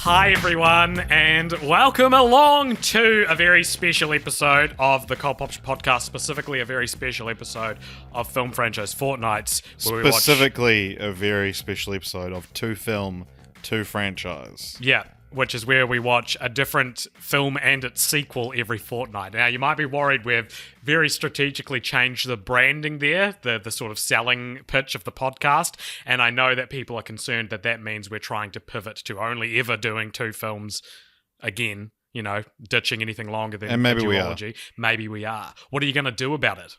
Hi everyone, and welcome along to a very special episode of the Cult Pop Podcast, specifically a very special episode of film franchise Fortnights. Specifically a very special episode of Two Film, Two Franchise. Yeah, which is where we watch a different film and its sequel every fortnight. Now, you might be worried we've very strategically changed the branding there, the sort of selling pitch of the podcast, and I know that people are concerned that means we're trying to pivot to only ever doing two films again, you know, ditching anything longer than and maybe duology. Maybe we are. What are you going to do about it,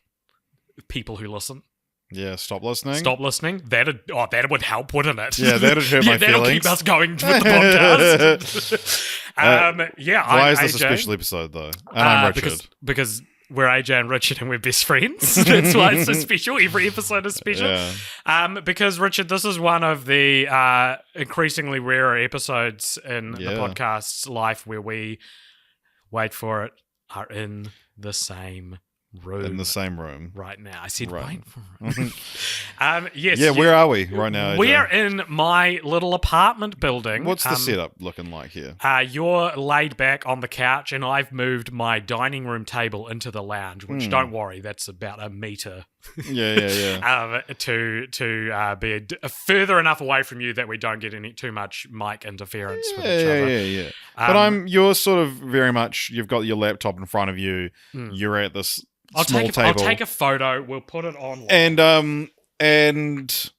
people who listen? Yeah, stop listening. Stop listening. That would help, wouldn't it? Yeah, that'd hurt my that'll feelings. keep us going with the podcast. Why is I'm this AJ. a special episode, though? And I'm Richard. Because we're AJ and Richard and we're best friends. That's why it's so special. Every episode is special. Yeah. Because, Richard, this is one of the increasingly rarer episodes in the podcast's life where we, wait for it, are in the same room. In the same room. Right now. I said right. wait for it. Yes. Yeah, where are we right now, AJ? We're in my little apartment building. What's the setup looking like here? You're laid back on the couch, and I've moved my dining room table into the lounge, which, don't worry, that's about a metre. Yeah. To be further enough away from you that we don't get too much mic interference with each other. Yeah. But you're sort of very much, you've got your laptop in front of you, you're at this small table. I'll take a photo, we'll put it on. And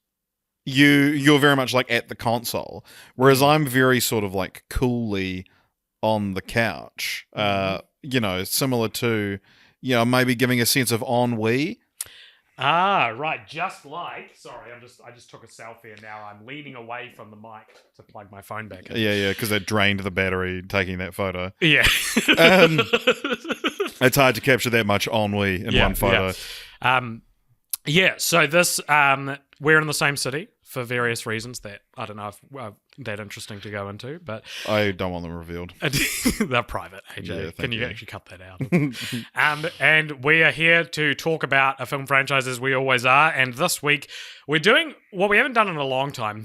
you're very much like at the console, whereas I'm very sort of like coolly on the couch, similar to, maybe giving a sense of ennui. Ah, right. Sorry, I just took a selfie and now I'm leaning away from the mic to plug my phone back in. Yeah, because it drained the battery taking that photo. Yeah. It's hard to capture that much ennui in one photo. So this, we're in the same city for various reasons that I don't know if that interesting to go into, but I don't want them revealed. They're private, AJ. Yeah, Can you actually cut that out? And we are here to talk about a film franchise as we always are. And this week we're doing what we haven't done in a long time,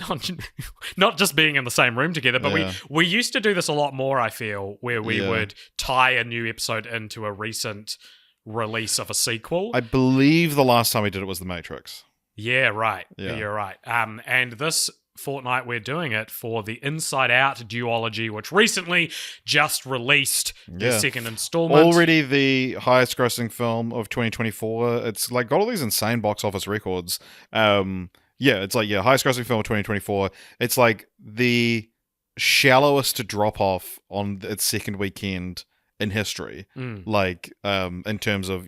not just being in the same room together, but we used to do this a lot more, I feel, where we would tie a new episode into a recent release of a sequel. I believe the last time we did it was The Matrix. Yeah, right. Yeah. You're right. And this fortnight we're doing it for the Inside Out duology, which recently just released the second installment. Already the highest grossing film of 2024. It's like got all these insane box office records. It's like highest grossing film of 2024. It's like the shallowest drop off on its second weekend in history. Like in terms of,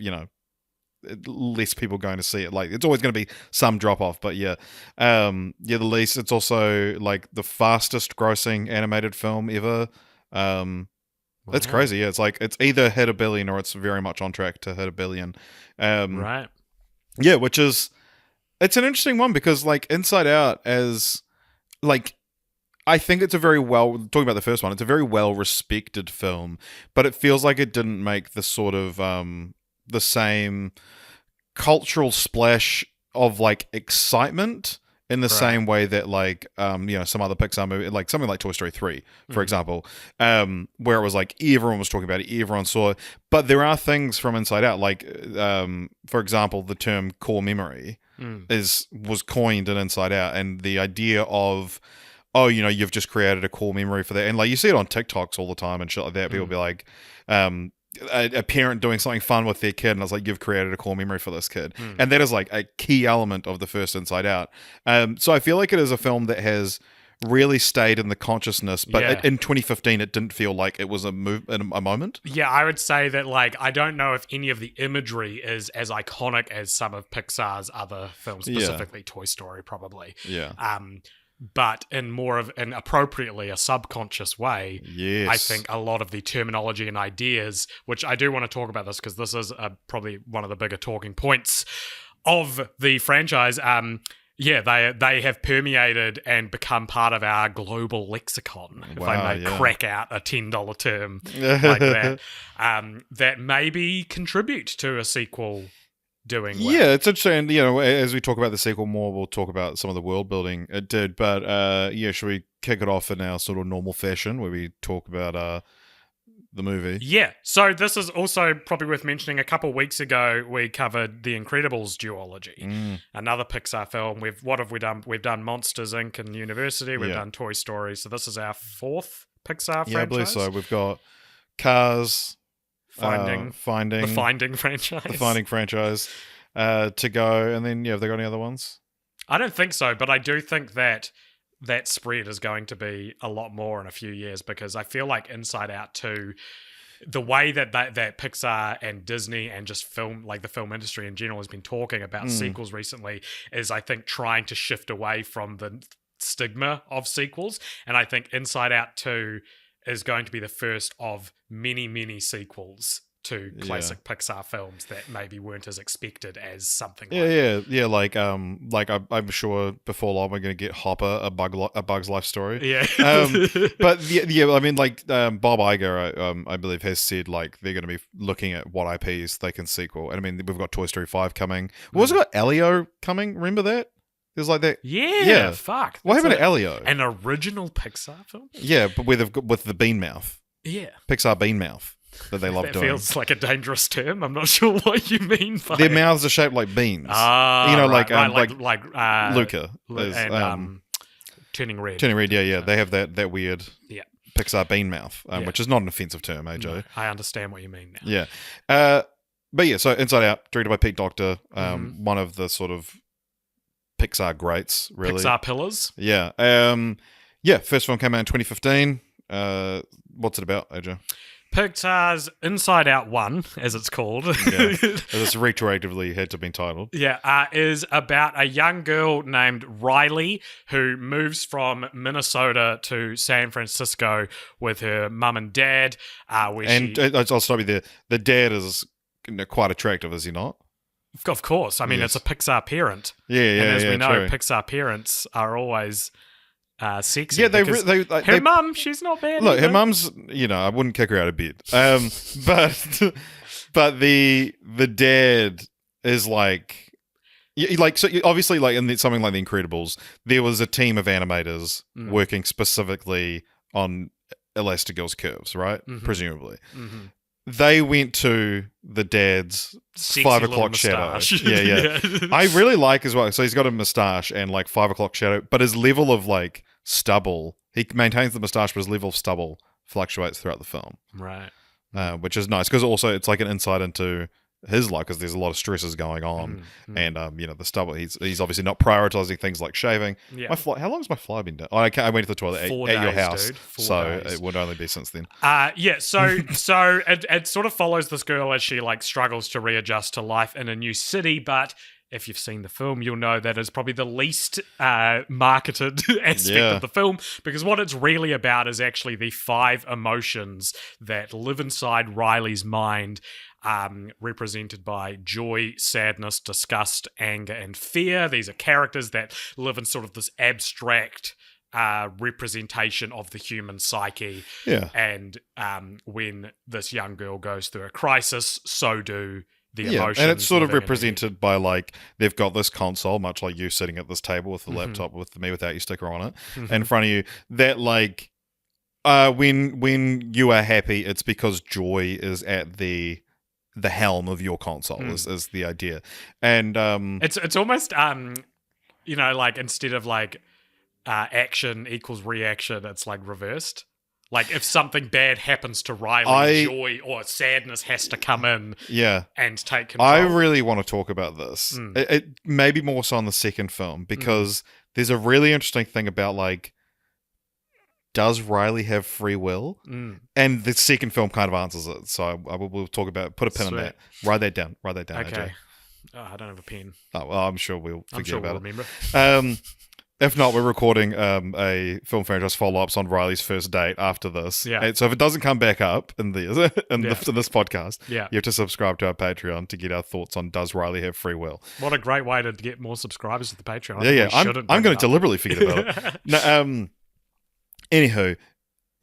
less people going to see it. Like it's always going to be some drop off, but the least. It's also like the fastest grossing animated film ever. It's crazy. Yeah, it's like it's either hit $1 billion or it's very much on track to hit $1 billion. Right. Yeah, which is it's an interesting one because like Inside Out as like I think it's talking about the first one, it's a very well respected film, but it feels like it didn't make the sort of the same cultural splash of like excitement in the same way that like some other Pixar movie, like something like Toy Story 3 for example, where it was like everyone was talking about it, everyone saw it. But there are things from Inside Out, like for example the term core memory was coined in Inside Out, and the idea of you've just created a core memory for that, and like you see it on TikToks all the time and shit like that. People be like a parent doing something fun with their kid, and I was like, you've created a core memory for this kid. And that is like a key element of the first Inside Out. So I feel like it is a film that has really stayed in the consciousness, but in 2015 it didn't feel like it was a moment. Yeah, I would say that like I don't know if any of the imagery is as iconic as some of Pixar's other films, specifically Toy Story probably. But in more of an appropriately a subconscious way, I think a lot of the terminology and ideas, which I do want to talk about this because this is probably one of the bigger talking points of the franchise. They have permeated and become part of our global lexicon, if I may crack out a $10 term like that, that maybe contribute to a sequel doing well. Yeah, it's interesting. You know, as we talk about the sequel more, we'll talk about some of the world building it did. But yeah, should we kick it off in our sort of normal fashion where we talk about the movie? Yeah, so this is also probably worth mentioning. A couple of weeks ago, we covered The Incredibles duology, another Pixar film. What have we done? We've done Monsters, Inc. and University. We've done Toy Story. So this is our fourth Pixar franchise. Yeah, I believe so. We've got Cars, Finding, the Finding franchise. The Finding franchise to go. And then, have they got any other ones? I don't think so, but I do think that spread is going to be a lot more in a few years, because I feel like Inside Out 2, the way that Pixar and Disney and just the film industry in general has been talking about sequels recently, is I think trying to shift away from the stigma of sequels. And I think Inside Out 2 is going to be the first of many, many sequels to classic Pixar films that maybe weren't as expected as something like I'm sure before long we're going to get Hopper, a Bug's Life Story. Yeah. But I mean, Bob Iger, I believe, has said like they're going to be looking at what IPs they can sequel. And I mean, we've got Toy Story 5 coming. We've also got Elio coming. Remember that? There's like that. Yeah. Fuck. What happened to Elio? An original Pixar film? Yeah, but with the bean mouth. Yeah. Pixar bean mouth that they love that doing. Feels like a dangerous term. I'm not sure what you mean by their mouths are shaped like beans. Like Luca and Turning Red. Turning Red, yeah. They have that weird Pixar bean mouth, which is not an offensive term, Joe? No, I understand what you mean now. Yeah. But yeah, so Inside Out, directed by Pete Docter, one of the sort of Pixar greats, really. Pixar pillars. Yeah. First film came out in 2015. What's it about, AJ? Pixar's Inside Out 1, as it's called. Yeah. It's retroactively had to be titled. Yeah, is about a young girl named Riley who moves from Minnesota to San Francisco with her mum and dad. I'll stop you there. The dad is quite attractive, is he not? Of course. I mean, It's a Pixar parent. Yeah, and as we know, true. Pixar parents are alwaes sexy. Yeah, her mum, she's not bad. Look, her mum's, I wouldn't kick her out of bed. But the dad is like so obviously in something like The Incredibles, there was a team of animators working specifically on Elastigirl's curves, right? Mm-hmm. Presumably. Mm-hmm. They went to the dad's sexy 5 o'clock shadow. Yeah. I really like as well. So he's got a moustache and 5 o'clock shadow, but his level of stubble, he maintains the moustache, but his level of stubble fluctuates throughout the film. Right. Which is nice because also it's like an insight into his life because there's a lot of stresses going on, and the stubble. He's obviously not prioritizing things like shaving. Yeah. How long has my fly been done? I went to the toilet at your house, dude. 4 days. It would only be since then. So it sort of follows this girl as she struggles to readjust to life in a new city, but if you've seen the film, you'll know that is probably the least marketed aspect of the film, because what it's really about is actually the 5 emotions that live inside Riley's mind, represented by joy, sadness, disgust, anger, and fear. These are characters that live in sort of this abstract representation of the human psyche. Yeah. And when this young girl goes through a crisis, so do the emotions. And it's sort of represented by they've got this console, much like you sitting at this table with the laptop with me without your sticker on it in front of you, that when you are happy, it's because joy is at the helm of your console is the idea. And it's almost instead of action equals reaction, it's reversed. If something bad happens to Riley, joy or sadness has to come in and take control. I really want to talk about this. It maybe more so on the second film, because there's a really interesting thing about does Riley have free will? And the second film kind of answers it. So we'll talk about, put a pin in that. Write that down. Okay. AJ. Oh, I don't have a pen. Oh, well, I'm sure we'll forget about remember. It. If not, we're recording a film franchise follow-ups on Riley's first date after this. Yeah. And so if it doesn't come back up in this podcast, you have to subscribe to our Patreon to get our thoughts on does Riley have free will. What a great way to get more subscribers to the Patreon. I'm going to deliberately forget about it. No, anywho,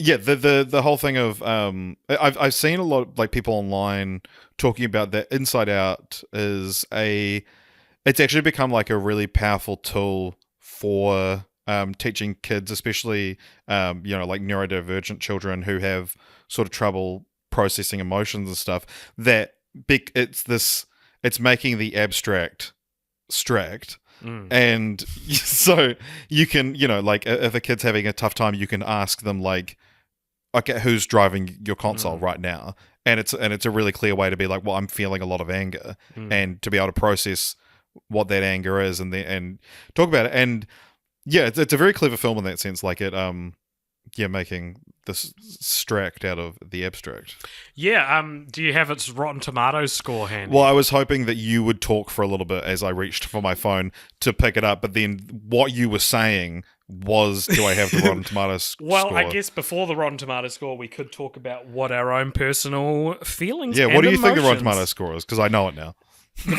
Yeah, the whole thing of I've seen a lot of like people online talking about that Inside Out it's actually become like a really powerful tool for teaching kids, especially like neurodivergent children who have sort of trouble processing emotions and stuff. That it's making the abstract abstract. And so you can, like if a kid's having a tough time, you can ask them like, okay, who's driving your console right now? And it's a really clear way to be like, well, I'm feeling a lot of anger, and to be able to process what that anger is, and talk about it. And yeah, it's a very clever film in that sense. Like it, making this abstract out of the abstract. Yeah. Do you have its Rotten Tomatoes score handy? Well, I was hoping that you would talk for a little bit as I reached for my phone to pick it up, but then what you were saying was, do I have the Rotten Tomatoes score? Well, I guess before the Rotten Tomatoes score, we could talk about what our own personal feelings and what do you think the Rotten Tomatoes score is? Because I know it now.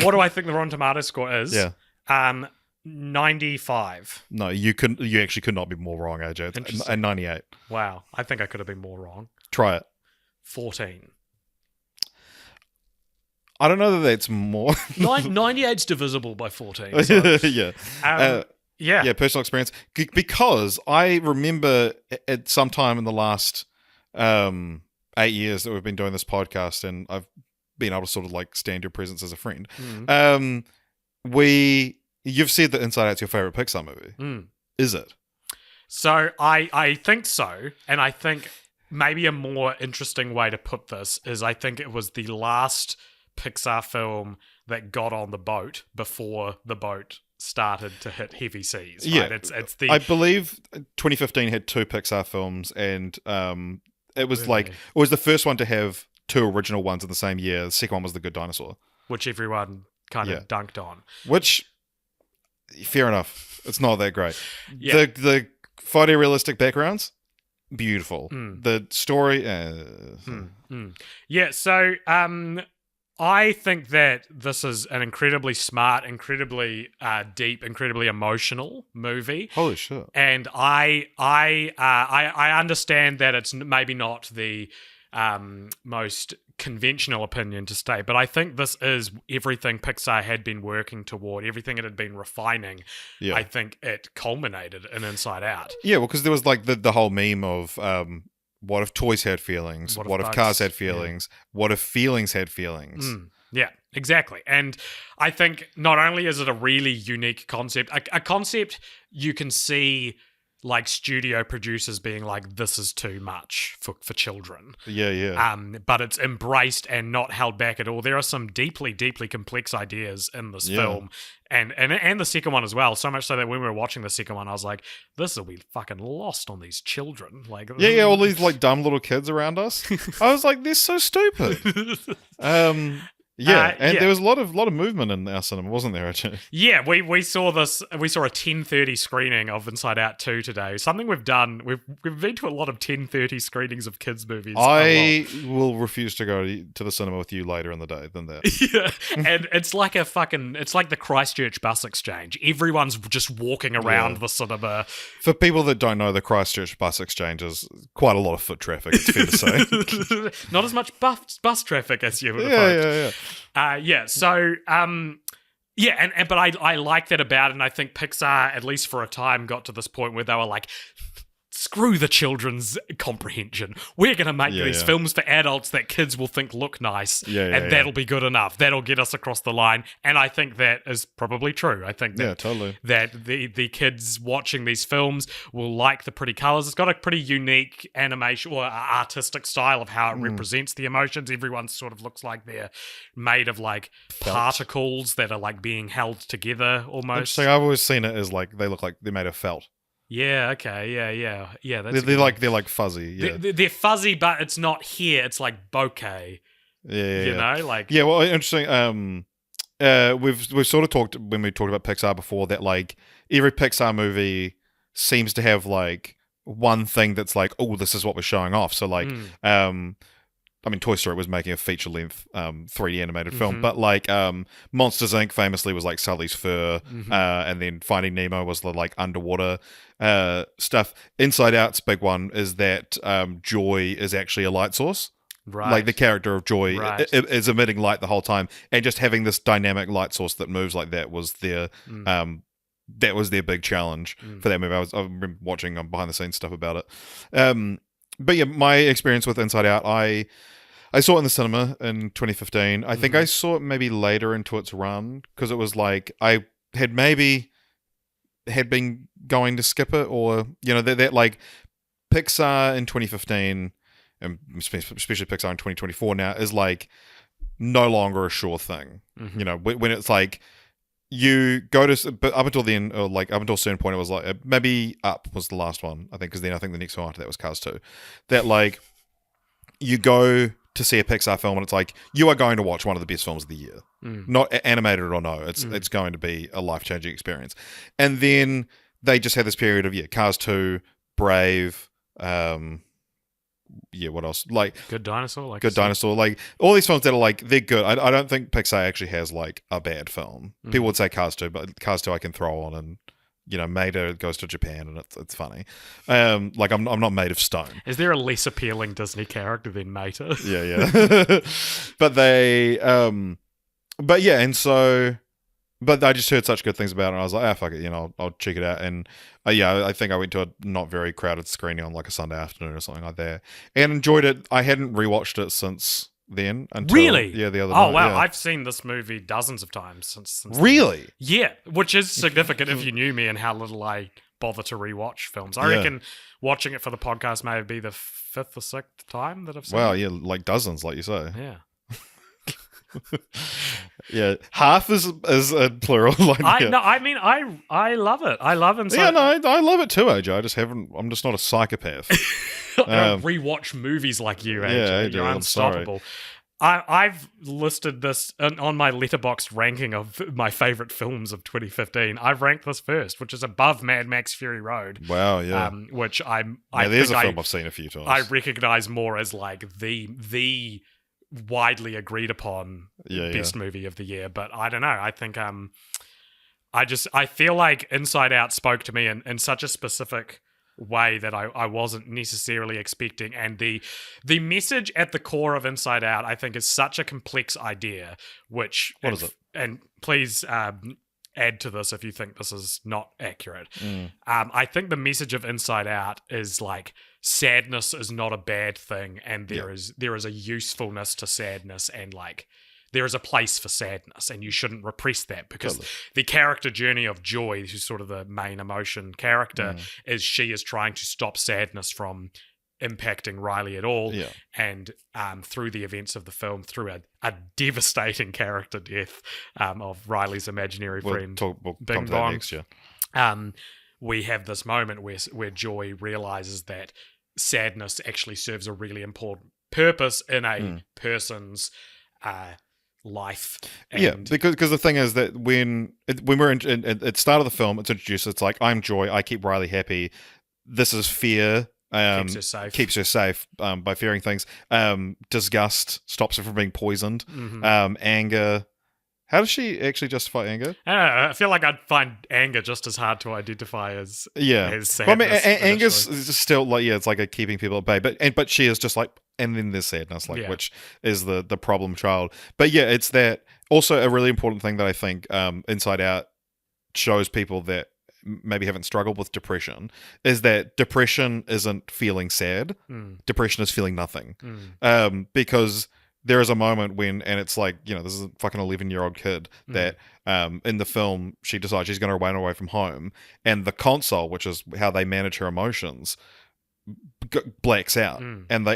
What do I think the Rotten Tomatoes score is? Yeah. 95. No, you actually could not be more wrong, AJ. It's a 98. Wow. I think I could have been more wrong. Try it. 14. I don't know that that's more. 98's divisible by 14. So. Yeah. Yeah, personal experience. Because I remember at some time in the last 8 years that we've been doing this podcast, and I've been able to sort of like stand your presence as a friend. You've said that Inside Out's your favorite Pixar movie. Is it? So I think so, and I think maybe a more interesting way to put this is I think it was the last Pixar film that got on the boat before the boat started to hit heavy seas. Right? Yeah, it's the. I believe 2015 had 2 Pixar films, and it was Really? it was the first one to have 2 original ones in the same year. The second one was The Good Dinosaur, which everyone kind of dunked on. Which, fair enough, it's not that great. Yeah. The photorealistic backgrounds, beautiful. The story, Yeah. So I think that this is an incredibly smart, incredibly deep, incredibly emotional movie. Holy shit! And I understand that it's maybe not the most conventional opinion to state, but I think this is everything Pixar had been working toward, everything it had been refining. Yeah. I think it culminated in Inside Out. Yeah, well, because there was like the whole meme of what if toys had feelings? What if cars had feelings? Yeah. What if feelings had feelings? Yeah, exactly. And I think not only is it a really unique concept, a concept you can see like studio producers being like, this is too much for children. Yeah. But it's embraced and not held back at all. There are some deeply, deeply complex ideas in this film. And the second one as well. So much so that when we were watching the second one, I was like, this will be fucking lost on these children. Like, all these like dumb little kids around us. I was like, they're so stupid. There was a lot of movement in our cinema, wasn't there, actually? Yeah, we saw this. We saw a 10:30 screening of Inside Out 2 today. Something we've done. We've been to a lot of 10:30 screenings of kids' movies. I will refuse to go to the cinema with you later in the day than that. Yeah, and it's like the Christchurch bus exchange. Everyone's just walking around the cinema. For people that don't know, the Christchurch bus exchange is quite a lot of foot traffic, it's fair to say. Not as much bus traffic as you would have hoped. But I like that about it, and I think Pixar, at least for a time, got to this point where they were like, screw the children's comprehension. We're going to make these films for adults that kids will think look nice, and that'll be good enough. That'll get us across the line. And I think that is probably true. I think that, totally. that the kids watching these films will like the pretty colors. It's got a pretty unique animation or artistic style of how it represents the emotions. Everyone sort of looks like they're made of like particles that are like being held together almost. I've always seen it as like they look like they're made of felt. Yeah. Okay. Yeah. They're like fuzzy. Yeah. They're fuzzy, but it's not here. It's like bokeh. Yeah. Like. Yeah. Well, interesting. We've sort of talked when we talked about Pixar before that like every Pixar movie seems to have like one thing that's like, oh, this is what we're showing off. So like, I mean, Toy Story was making a feature-length 3D animated film, but like Monsters Inc. famously was like Sully's Fur, and then Finding Nemo was the like underwater stuff. Inside Out's big one is that joy is actually a light source. Right. Like the character of Joy is emitting light the whole time, and just having this dynamic light source that moves like that was their big challenge for that movie. I remember watching behind the scenes stuff about it. But yeah, my experience with Inside Out, I saw it in the cinema in 2015. I think I saw it maybe later into its run because it was like I had been going to skip it, or that like Pixar in 2015, and especially Pixar in 2024 now, is like no longer a sure thing. When it's like you go to, but up until then, or like up until a certain point, it was like maybe Up was the last one, I think, because then I think the next one after that was Cars 2. That like you go to see a Pixar film and it's like you are going to watch one of the best films of the year, not animated or no. It's going to be a life-changing experience. And then they just had this period of Cars 2, Brave, what else? Like Good Dinosaur, like all these films that are like they're good. I don't think Pixar actually has like a bad film. People would say Cars 2, but Cars 2 I can throw on, and Mater goes to Japan and it's funny. Like I'm not made of stone. Is there a less appealing Disney character than Mater? Yeah. But they but yeah, and so but I just heard such good things about it, and I was like, fuck it, I'll check it out. And I think I went to a not very crowded screening on like a Sunday afternoon or something like that, and enjoyed it. I hadn't rewatched it since then. Really? Yeah, the other night. Oh, wow. Yeah. I've seen this movie dozens of times since Really? Then. Yeah, which is significant if you knew me and how little I bother to rewatch films. I reckon watching it for the podcast may be the 5th or 6th time that I've seen it. Wow, yeah, like dozens, like you say. Yeah. Yeah, half is a plural. I love it. I love it. Yeah, no, I love it too, AJ. I'm just not a psychopath. I don't rewatch movies like you, AJ. Yeah, You're unstoppable. I've listed this on my Letterboxd ranking of my favorite films of 2015. I've ranked this first, which is above Mad Max Fury Road. Wow, yeah. Which there's a film I've seen a few times. I recognize more as like the widely agreed upon best movie of the year, but I don't know. I think I feel like Inside Out spoke to me in such a specific way that I wasn't necessarily expecting, and the message at the core of Inside Out I think is such a complex idea. What is it? And please add to this if you think this is not accurate. I think the message of Inside Out is like sadness is not a bad thing, and there is a usefulness to sadness, and like there is a place for sadness, and you shouldn't repress that, because the character journey of Joy, who's sort of the main emotion character, is she is trying to stop sadness from impacting Riley at all, and through the events of the film, through a devastating character death of Riley's imaginary friend, Bing Bong, we have this moment where Joy realizes that sadness actually serves a really important purpose in a person's life. And because the thing is that when we're at the start of the film, it's introduced. It's like, I'm Joy. I keep Riley happy. This is fear. Keeps her safe by fearing things. Disgust stops her from being poisoned. Anger. How does she actually justify anger? I don't know. I feel like I'd find anger just as hard to identify as sadness. Well, I mean, anger's still like it's like a keeping people at bay, but she is just like, and then there's sadness, which is the problem child. But yeah, it's that also a really important thing that I think Inside Out shows people that maybe haven't struggled with depression, is that depression isn't feeling sad. Depression is feeling nothing. Because there is a moment when, and it's like, this is a fucking 11-year-old kid that in the film, she decides she's going to run away from home, and the console, which is how they manage her emotions, blacks out. And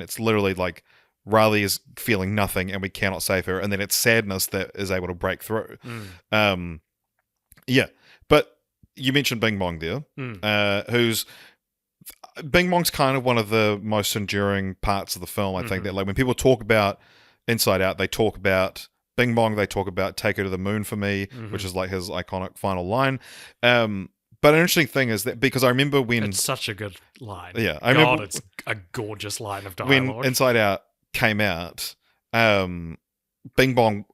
it's literally like Riley is feeling nothing and we cannot save her, and then it's sadness that is able to break through. But you mentioned Bing Bong there, who's Bing Bong's kind of one of the most enduring parts of the film. I think that like when people talk about Inside Out, they talk about Bing Bong, they talk about Take Her to the Moon for me, which is like his iconic final line. But an interesting thing is that, because I remember when... It's such a good line. Yeah. I remember it's a gorgeous line of dialogue. When Inside Out came out, Bing Bong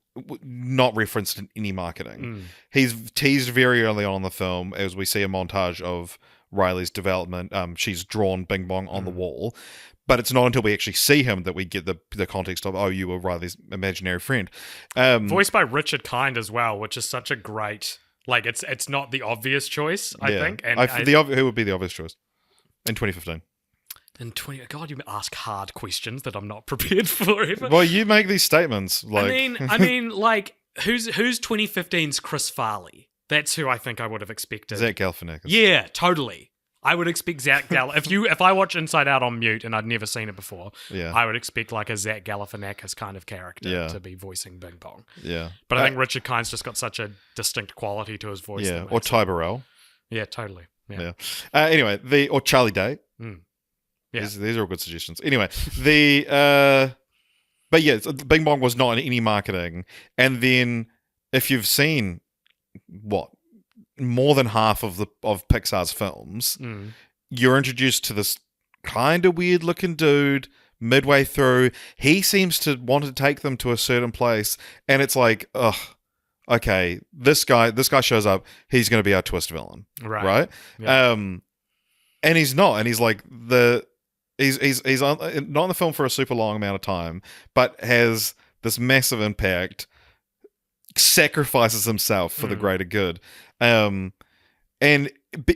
not referenced in any marketing. He's teased very early on in the film as we see a montage of Riley's development. She's drawn Bing Bong on the wall, but it's not until we actually see him that we get the context of, oh, you were Riley's imaginary friend. Voiced by Richard Kind as well, which is such a great, like, it's not the obvious choice, I think. And who would be the obvious choice in 2015? God, you ask hard questions that I'm not prepared for. Well, you make these statements. Like, I mean, like, who's 2015's Chris Farley? That's who I think I would have expected. Zach Galifianakis. Yeah, totally. I would expect Zach if I watch Inside Out on mute and I'd never seen it before, I would expect like a Zach Galifianakis kind of character to be voicing Bing Bong. Yeah, but I think Richard Kind's just got such a distinct quality to his voice. Yeah, or Ty Burrell. Yeah, totally. Yeah. Anyway, or Charlie Day. Yeah. These are all good suggestions. Anyway, but yeah, Bing Bong was not in any marketing. And then if you've seen more than half of Pixar's films, you're introduced to this kind of weird looking dude midway through. He seems to want to take them to a certain place, and it's like, ugh, okay, this guy shows up, he's going to be our twist villain, right? Yeah. And he's not, and he's like He's not in the film for a super long amount of time, but has this massive impact, sacrifices himself for the greater good. And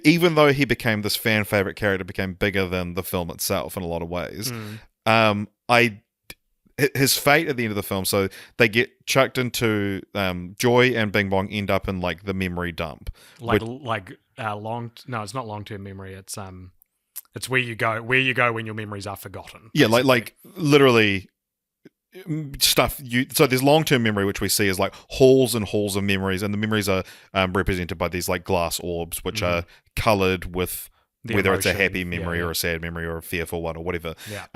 even though he became this fan favorite character, became bigger than the film itself in a lot of ways, his fate at the end of the film, so they get chucked into, Joy and Bing Bong end up in like the memory dump. No, it's not long-term memory. It's where you go when your memories are forgotten. Yeah, like literally stuff. So there's long-term memory, which we see as like halls and halls of memories, and the memories are represented by these like glass orbs, which are colored with whether it's a happy memory or a sad memory or a fearful one or whatever. Yeah.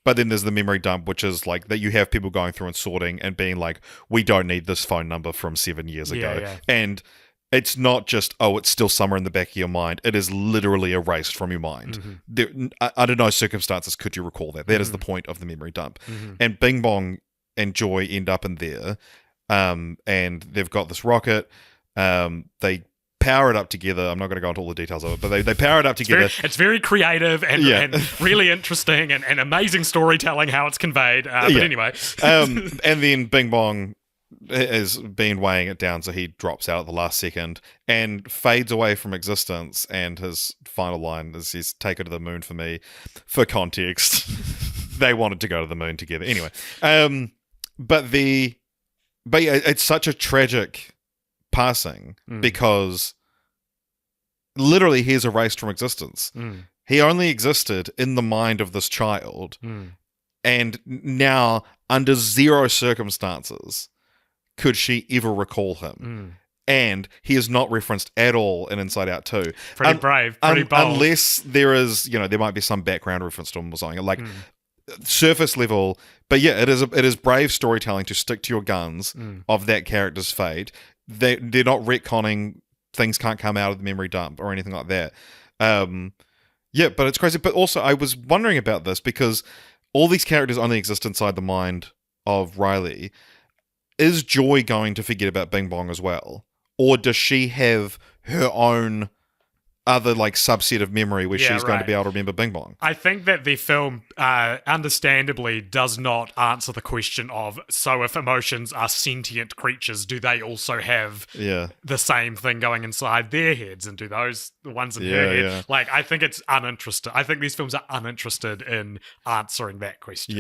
But then there's the memory dump, which is like that you have people going through and sorting and being like, we don't need this phone number from 7 years ago, and it's not just, it's still somewhere in the back of your mind. It is literally erased from your mind. Under no circumstances could you recall that. That is the point of the memory dump. And Bing Bong and Joy end up in there, and they've got this rocket. They power it up together. I'm not going to go into all the details of it, but they power it up together. It's very creative and really interesting and amazing storytelling how it's conveyed. But anyway. And then Bing Bong has been weighing it down, so he drops out at the last second and fades away from existence, and his final line is, he's take her to the moon for me. For context, they wanted to go to the moon together. Anyway, but it's such a tragic passing because literally he's erased from existence. He only existed in the mind of this child, and now under zero circumstances could she ever recall him. And he is not referenced at all in Inside Out 2. Pretty brave, pretty bold. Unless there is, there might be some background reference to him or something, like surface level. But yeah, it is brave storytelling to stick to your guns of that character's fate. They're not retconning things can't come out of the memory dump or anything like that. Yeah, but it's crazy. But also, I was wondering about this because all these characters only exist inside the mind of Riley. Is Joy going to forget about Bing Bong as well? Or does she have her own other like subset of memory where she's going to be able to remember Bing Bong? I think that the film understandably does not answer the question of, so if emotions are sentient creatures, do they also have the same thing going inside their heads, and do those the ones in her head? Like, I think it's uninterested. I think these films are uninterested in answering that question.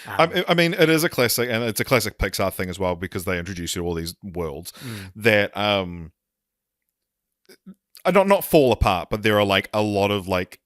I mean, it is a classic, and it's a classic Pixar thing as well, because they introduce you to all these worlds that not fall apart, but there are like a lot of like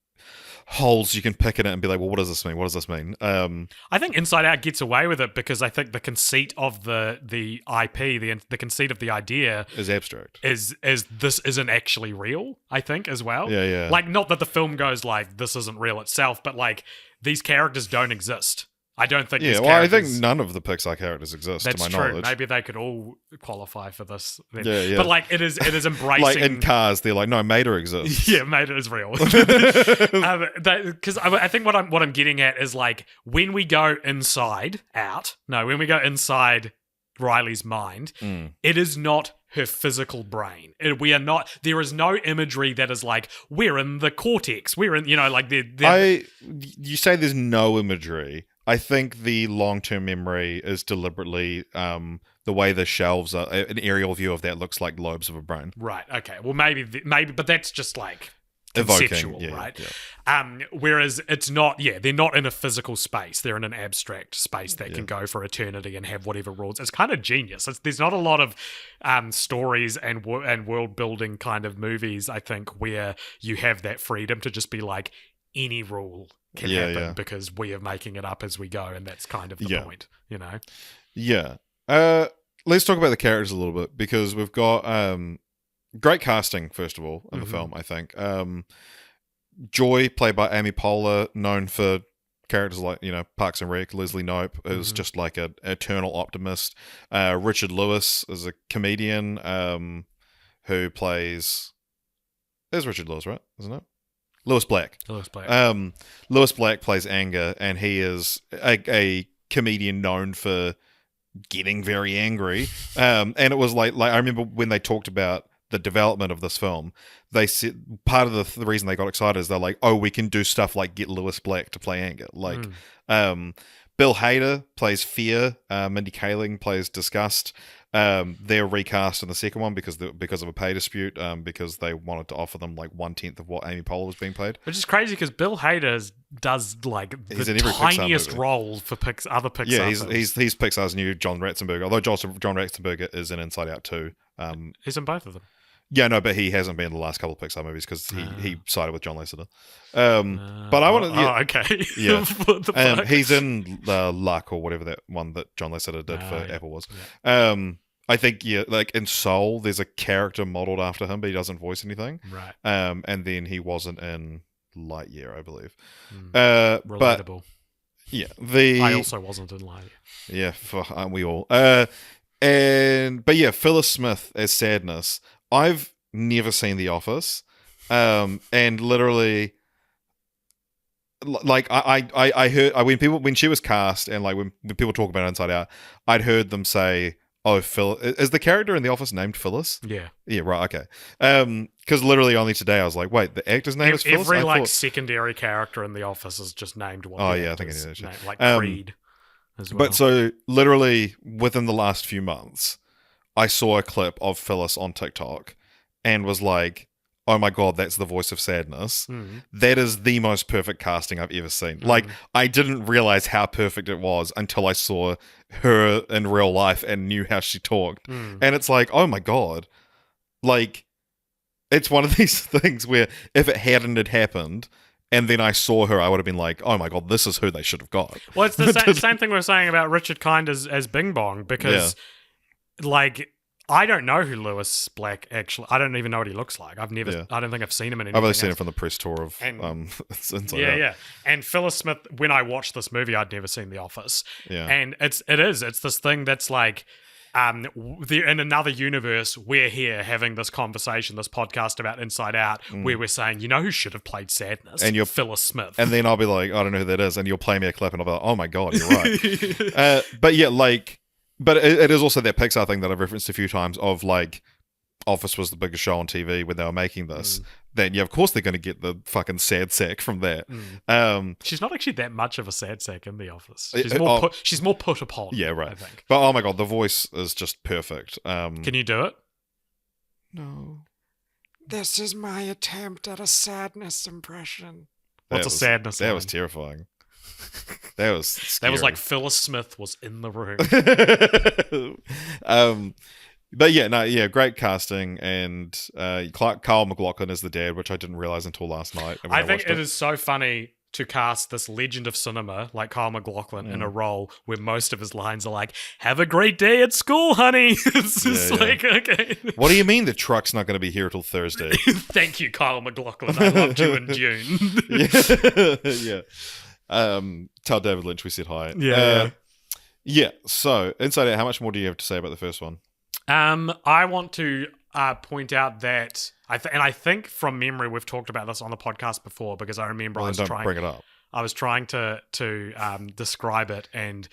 holes you can pick in it and be like, well, what does this mean? What does this mean? I think Inside Out gets away with it because I think the conceit of the IP, the conceit of the idea is abstract. Is this isn't actually real, I think, as well. Yeah. Like, not that the film goes like, this isn't real itself, but like, these characters don't exist. I don't think. Yeah, well, I think none of the Pixar characters exist. That's to my true. knowledge. Maybe they could all qualify for this. Then. Yeah. But like, it is embracing. Like in Cars, they're like, no, Mater exists. Yeah, Mater is real. Because I think what I'm getting at is like when we go inside Riley's mind, it is not her physical brain. We are not. There is no imagery that is like we're in the cortex. We're in, like the. You say there's no imagery. I think the long-term memory is deliberately the way the shelves are. An aerial view of that looks like lobes of a brain. Right. Okay. Well, maybe, but that's just like conceptual, right? Yeah. Whereas it's not. Yeah, they're not in a physical space. They're in an abstract space that can go for eternity and have whatever rules. It's kind of genius. There's not a lot of stories and world building kind of movies, I think, where you have that freedom to just be like any rule can happen because we are making it up as we go, and that's kind of the point, Yeah. Let's talk about the characters a little bit because we've got great casting, first of all, in the film, I think. Joy, played by Amy Poehler, known for characters like, Parks and Rec, Leslie Knope, is just like an eternal optimist. Richard Lewis is a comedian who plays... There's Richard Lewis, right? Isn't it? Lewis Black. Lewis Black plays Anger, and he is a comedian known for getting very angry. And it was like I remember when they talked about the development of this film, they said part of the reason they got excited is they're like, oh, we can do stuff like get Lewis Black to play Anger. Like, Bill Hader plays Fear. Mindy Kaling plays Disgust. They're recast in the second one because of a pay dispute, because they wanted to offer them like 1/10 of what Amy Poehler was being paid. Which is crazy because Bill Hader does like the tiniest role for other Pixar. Yeah, he's Pixar's new John Ratzenberger. Although John Ratzenberger is in Inside Out too. He's in both of them. Yeah, no, but he hasn't been in the last couple of Pixar movies because he sided with John Lasseter. But I want to... Oh, okay. Yeah. He's in Luck or whatever that one that John Lasseter did for Apple was. Yeah. I think, like in Soul, there's a character modeled after him, but he doesn't voice anything. Right. And then he wasn't in Lightyear, I believe. Relatable. But, yeah. I also wasn't in Lightyear. Yeah, aren't we all? But yeah, Phyllis Smith as Sadness... I've never seen The Office, and literally, like I heard when she was cast, and like when people talk about Inside Out, I'd heard them say, "Oh, Phil is the character in The Office named Phyllis?" Yeah, right, okay. Because literally only today I was like, "Wait, the actor's name is Phyllis?" Every secondary character in The Office is just named one. Oh yeah, I think I knew that. Name, like Creed, as well. But so literally within the last few months, I saw a clip of Phyllis on TikTok and was like, oh my God, that's the voice of Sadness. That is the most perfect casting I've ever seen. Like, I didn't realize how perfect it was until I saw her in real life and knew how she talked. And it's like, oh my God. Like, it's one of these things where if it hadn't had happened and then I saw her, I would have been like, oh my God, this is who they should have got. Well, it's the same thing we were saying about Richard Kind as Bing Bong, because... Yeah. Like, I don't know who Lewis Black actually... I don't even know what he looks like. I've never... Yeah. I don't think I've seen him in anything. I've only seen him from the press tour of Inside Out. Yeah. And Phyllis Smith, when I watched this movie, I'd never seen The Office. Yeah. And it's this thing that's like... in another universe, we're here having this conversation, this podcast about Inside Out, where we're saying, you know who should have played Sadness? And you're Phyllis Smith. And then I'll be like, I don't know who that is. And you'll play me a clip and I'll be like, oh my God, you're right. But yeah, like... But it is also that Pixar thing that I've referenced a few times of like, Office was the biggest show on TV when they were making this. Then yeah, of course they're going to get the fucking sad sack from that. She's not actually that much of a sad sack in The Office. She's more put upon. Yeah, right. I think. But oh my God, the voice is just perfect. Can you do it? No. This is my attempt at a sadness impression. What's a sadness? That was terrifying. That was scary. That was like Phyllis Smith was in the room. But yeah, great casting, and Kyle MacLachlan is the dad, which I didn't realize until last night. I think it is so funny to cast this legend of cinema like Kyle MacLachlan in a role where most of his lines are like, "Have a great day at school, honey." It's just like, okay. What do you mean the truck's not going to be here till Thursday? Thank you, Kyle MacLachlan. I loved you in June. Yeah. Tell David Lynch we said hi. Yeah. So, Inside Out, how much more do you have to say about the first one? I want to point out that I think from memory we've talked about this on the podcast before, because I remember bring it up. I was trying to describe it, and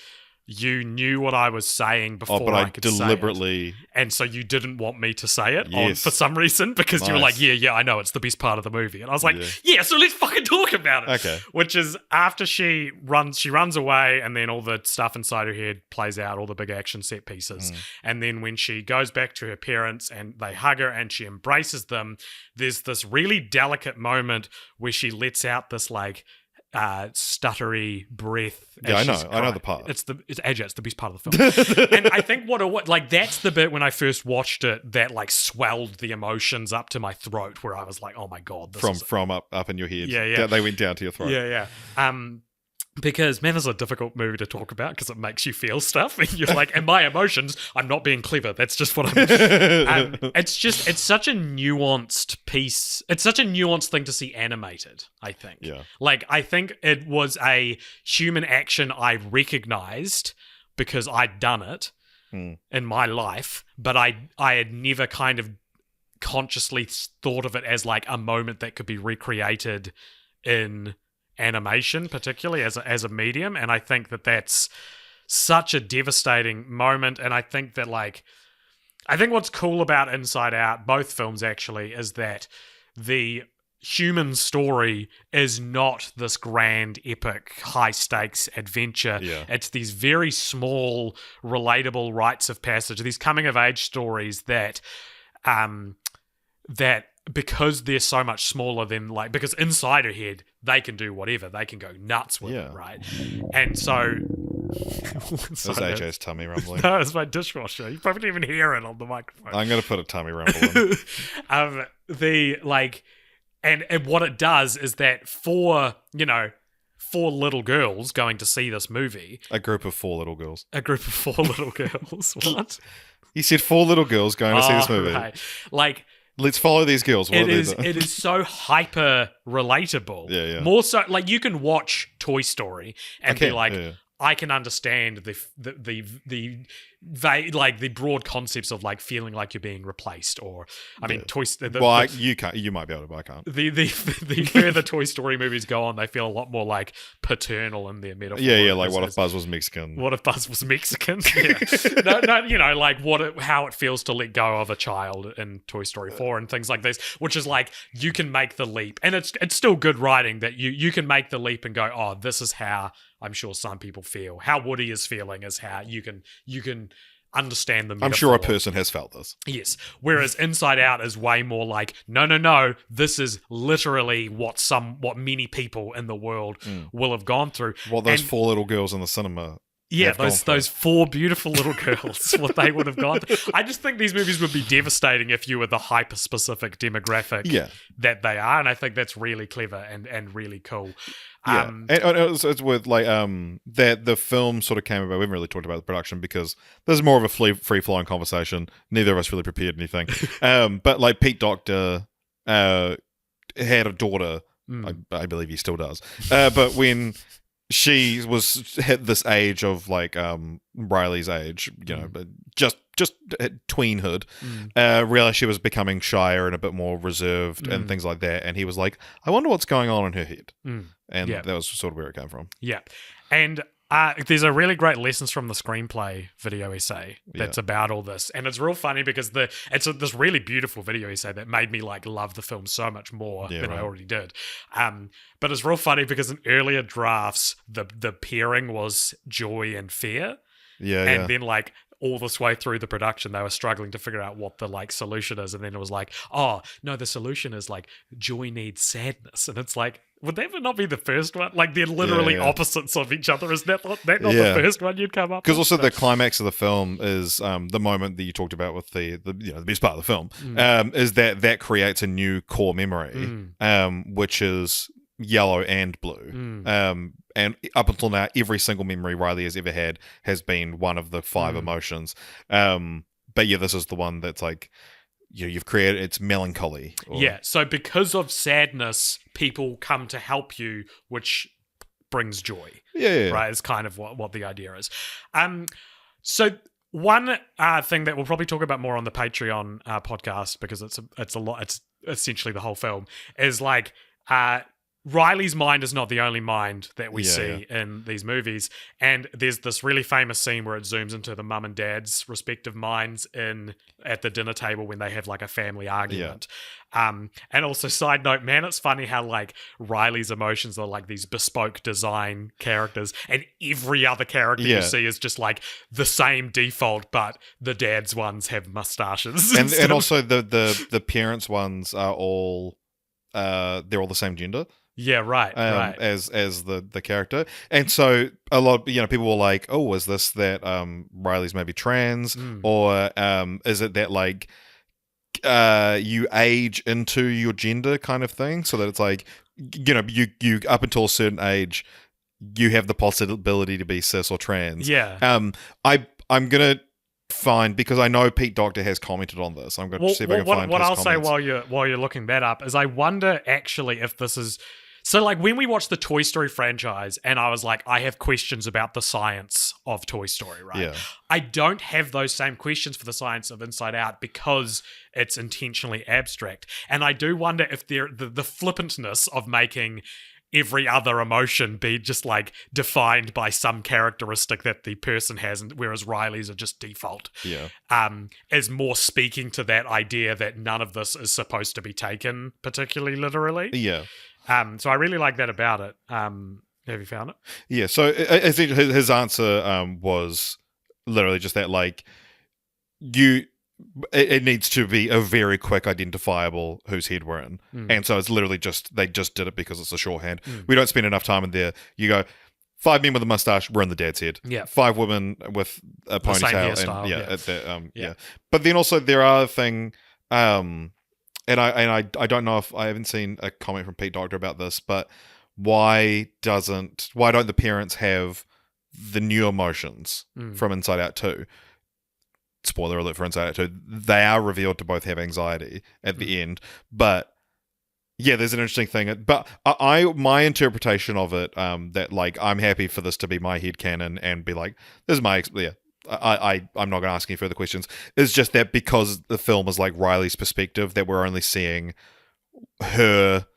you knew what I was saying before I could deliberately... say it. And so you didn't want me to say it Yes. for some reason, because you were like, yeah, I know, it's the best part of the movie. And I was like, yeah, so let's fucking talk about it. Okay. Which is after she runs away, and then all the stuff inside her head plays out, all the big action set pieces. And then when she goes back to her parents and they hug her and she embraces them, there's this really delicate moment where she lets out this like stuttery breath. Yeah, I know the part. It's the best part of the film. And I think that's the bit when I first watched it that like swelled the emotions up to my throat, where I was like, oh my god, from up in your head. Yeah. They went down to your throat. Yeah. Because, man, this is a difficult movie to talk about because it makes you feel stuff. And you're like, and my emotions, I'm not being clever. That's just what I'm... it's such a nuanced piece. It's such a nuanced thing to see animated, I think. Yeah. Like, I think it was a human action I recognized because I'd done it in my life, but I had never kind of consciously thought of it as like a moment that could be recreated in animation, particularly as a medium. And I think that that's such a devastating moment. And I think that what's cool about Inside Out, both films actually, is that the human story is not this grand, epic, high-stakes adventure. Yeah. It's these very small, relatable rites of passage, these coming-of-age stories that because they're so much smaller than because inside her head, they can do whatever. They can go nuts with it, right? And so... That's AJ's tummy rumbling. No, it's my dishwasher. You probably didn't even hear it on the microphone. I'm going to put a tummy rumble in. And what it does is that four little girls going to see this movie... A group of 4 little girls. What? You said 4 little girls going to see this movie. Right. Let's follow these girls. It is so hyper relatable. Yeah. More so, you can watch Toy Story and be like, I can understand the broad concepts of feeling like you're being replaced, or Toy Story. You can't. You might be able to, but I can't. The further Toy Story movies go on, they feel a lot more paternal in their metaphor. Yeah. What if Buzz was Mexican? What if Buzz was Mexican? Yeah. How it feels to let go of a child in Toy Story 4 and things like this, which is you can make the leap, and it's still good writing that you can make the leap and go, oh, this is how I'm sure some people feel. How Woody is feeling is how you can understand the metaphor. I'm sure a person has felt this. Yes. Whereas Inside Out is way more no, this is literally what many people in the world will have gone through. What those 4 little girls in the cinema. Yeah, those 4 beautiful little girls, what they would have gone through. I just think these movies would be devastating if you were the hyper-specific demographic that they are, and I think that's really clever and really cool. Yeah, and it's with that the film sort of came about. We haven't really talked about the production because there's more of a free-flowing conversation. Neither of us really prepared anything. But Pete Docter had a daughter. I believe he still does. But when she was hit this age of Riley's age, but just tweenhood, realized she was becoming shyer and a bit more reserved and things like that. And he was like, I wonder what's going on in her head. And that was sort of where it came from. Yeah. And there's a really great Lessons from the Screenplay video essay that's about all this. And it's real funny because it's this really beautiful video essay that made me love the film so much more than I already did. But it's real funny because in earlier drafts, the pairing was joy and fear. And then all this way through the production, they were struggling to figure out what the solution is. And then it was oh, no, the solution is joy needs sadness. And it's would that not be the first one? They're literally opposites of each other. Is that not the first one you'd come up with? Because also the climax of the film is the moment that you talked about with the best part of the film, is that creates a new core memory, which is yellow and blue. And up until now, every single memory Riley has ever had has been one of the 5 emotions. But yeah, this is the one that's you've created, it's melancholy. So because of sadness, people come to help you, which brings joy. Yeah. Right, is kind of what the idea is. So one thing that we'll probably talk about more on the Patreon podcast, because it's a lot. It's essentially the whole film is like Riley's mind is not the only mind that we see in these movies, and there's this really famous scene where it zooms into the mum and dad's respective minds at the dinner table when they have like a family argument. And also, side note, man, it's funny how like Riley's emotions are like these bespoke design characters, and every other character you see is just like the same default, but the dad's ones have mustaches, and also the parents' ones are all they're all the same gender. Yeah, right. As the character, and so a lot, people were like, "Oh, is this that Riley's maybe trans, or is it that like you age into your gender kind of thing, so that it's like you up until a certain age, you have the possibility to be cis or trans." Yeah. I'm gonna find, because I know Pete Docter has commented on this. I'm going to see if I can find what his I'll comments. say while you're looking that up is I wonder actually if this is. So, like, when we watched the Toy Story franchise, and I was like, I have questions about the science of Toy Story, right? Yeah. I don't have those same questions for the science of Inside Out because it's intentionally abstract. And I do wonder if the flippantness of making every other emotion be just, like, defined by some characteristic that the person has, whereas Riley's are just default, is more speaking to that idea that none of this is supposed to be taken particularly literally. Yeah. So I really like that about it. Have you found it? Yeah. So I think his answer was literally just that, like, it needs to be a very quick identifiable whose head we're in, and so it's literally just they just did it because it's a shorthand. We don't spend enough time in there. You go 5 men with a mustache, we're in the dad's head. Yeah. 5 women with a ponytail, and But then also there are a thing. And I don't know if I haven't seen a comment from Pete Docter about this, but why don't the parents have the new emotions from Inside Out 2? Spoiler alert for Inside Out 2. They are revealed to both have anxiety at the end, but yeah, there's an interesting thing. But my interpretation of it, that like I'm happy for this to be my headcanon and be like, this is my I'm not going to ask any further questions. It's just that because the film is like Riley's perspective, that we're only seeing her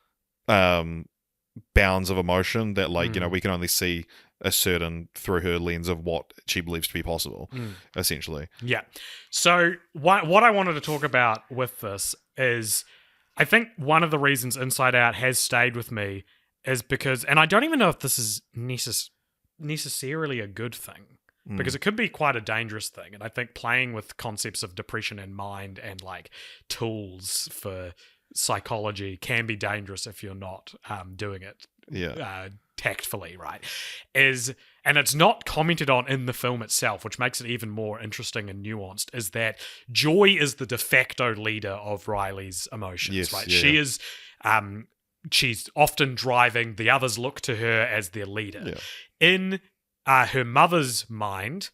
bounds of emotion, that like we can only see a certain through her lens of what she believes to be possible, essentially. Yeah. So what I wanted to talk about with this is, I think one of the reasons Inside Out has stayed with me is because, and I don't even know if this is necessarily a good thing, because it could be quite a dangerous thing. And I think playing with concepts of depression in mind and like tools for psychology can be dangerous if you're not doing it tactfully, right? And it's not commented on in the film itself, which makes it even more interesting and nuanced, is that Joy is the de facto leader of Riley's emotions, right? Yeah. She is... she's often driving. The others look to her as their leader. Yeah. In her mother's mind,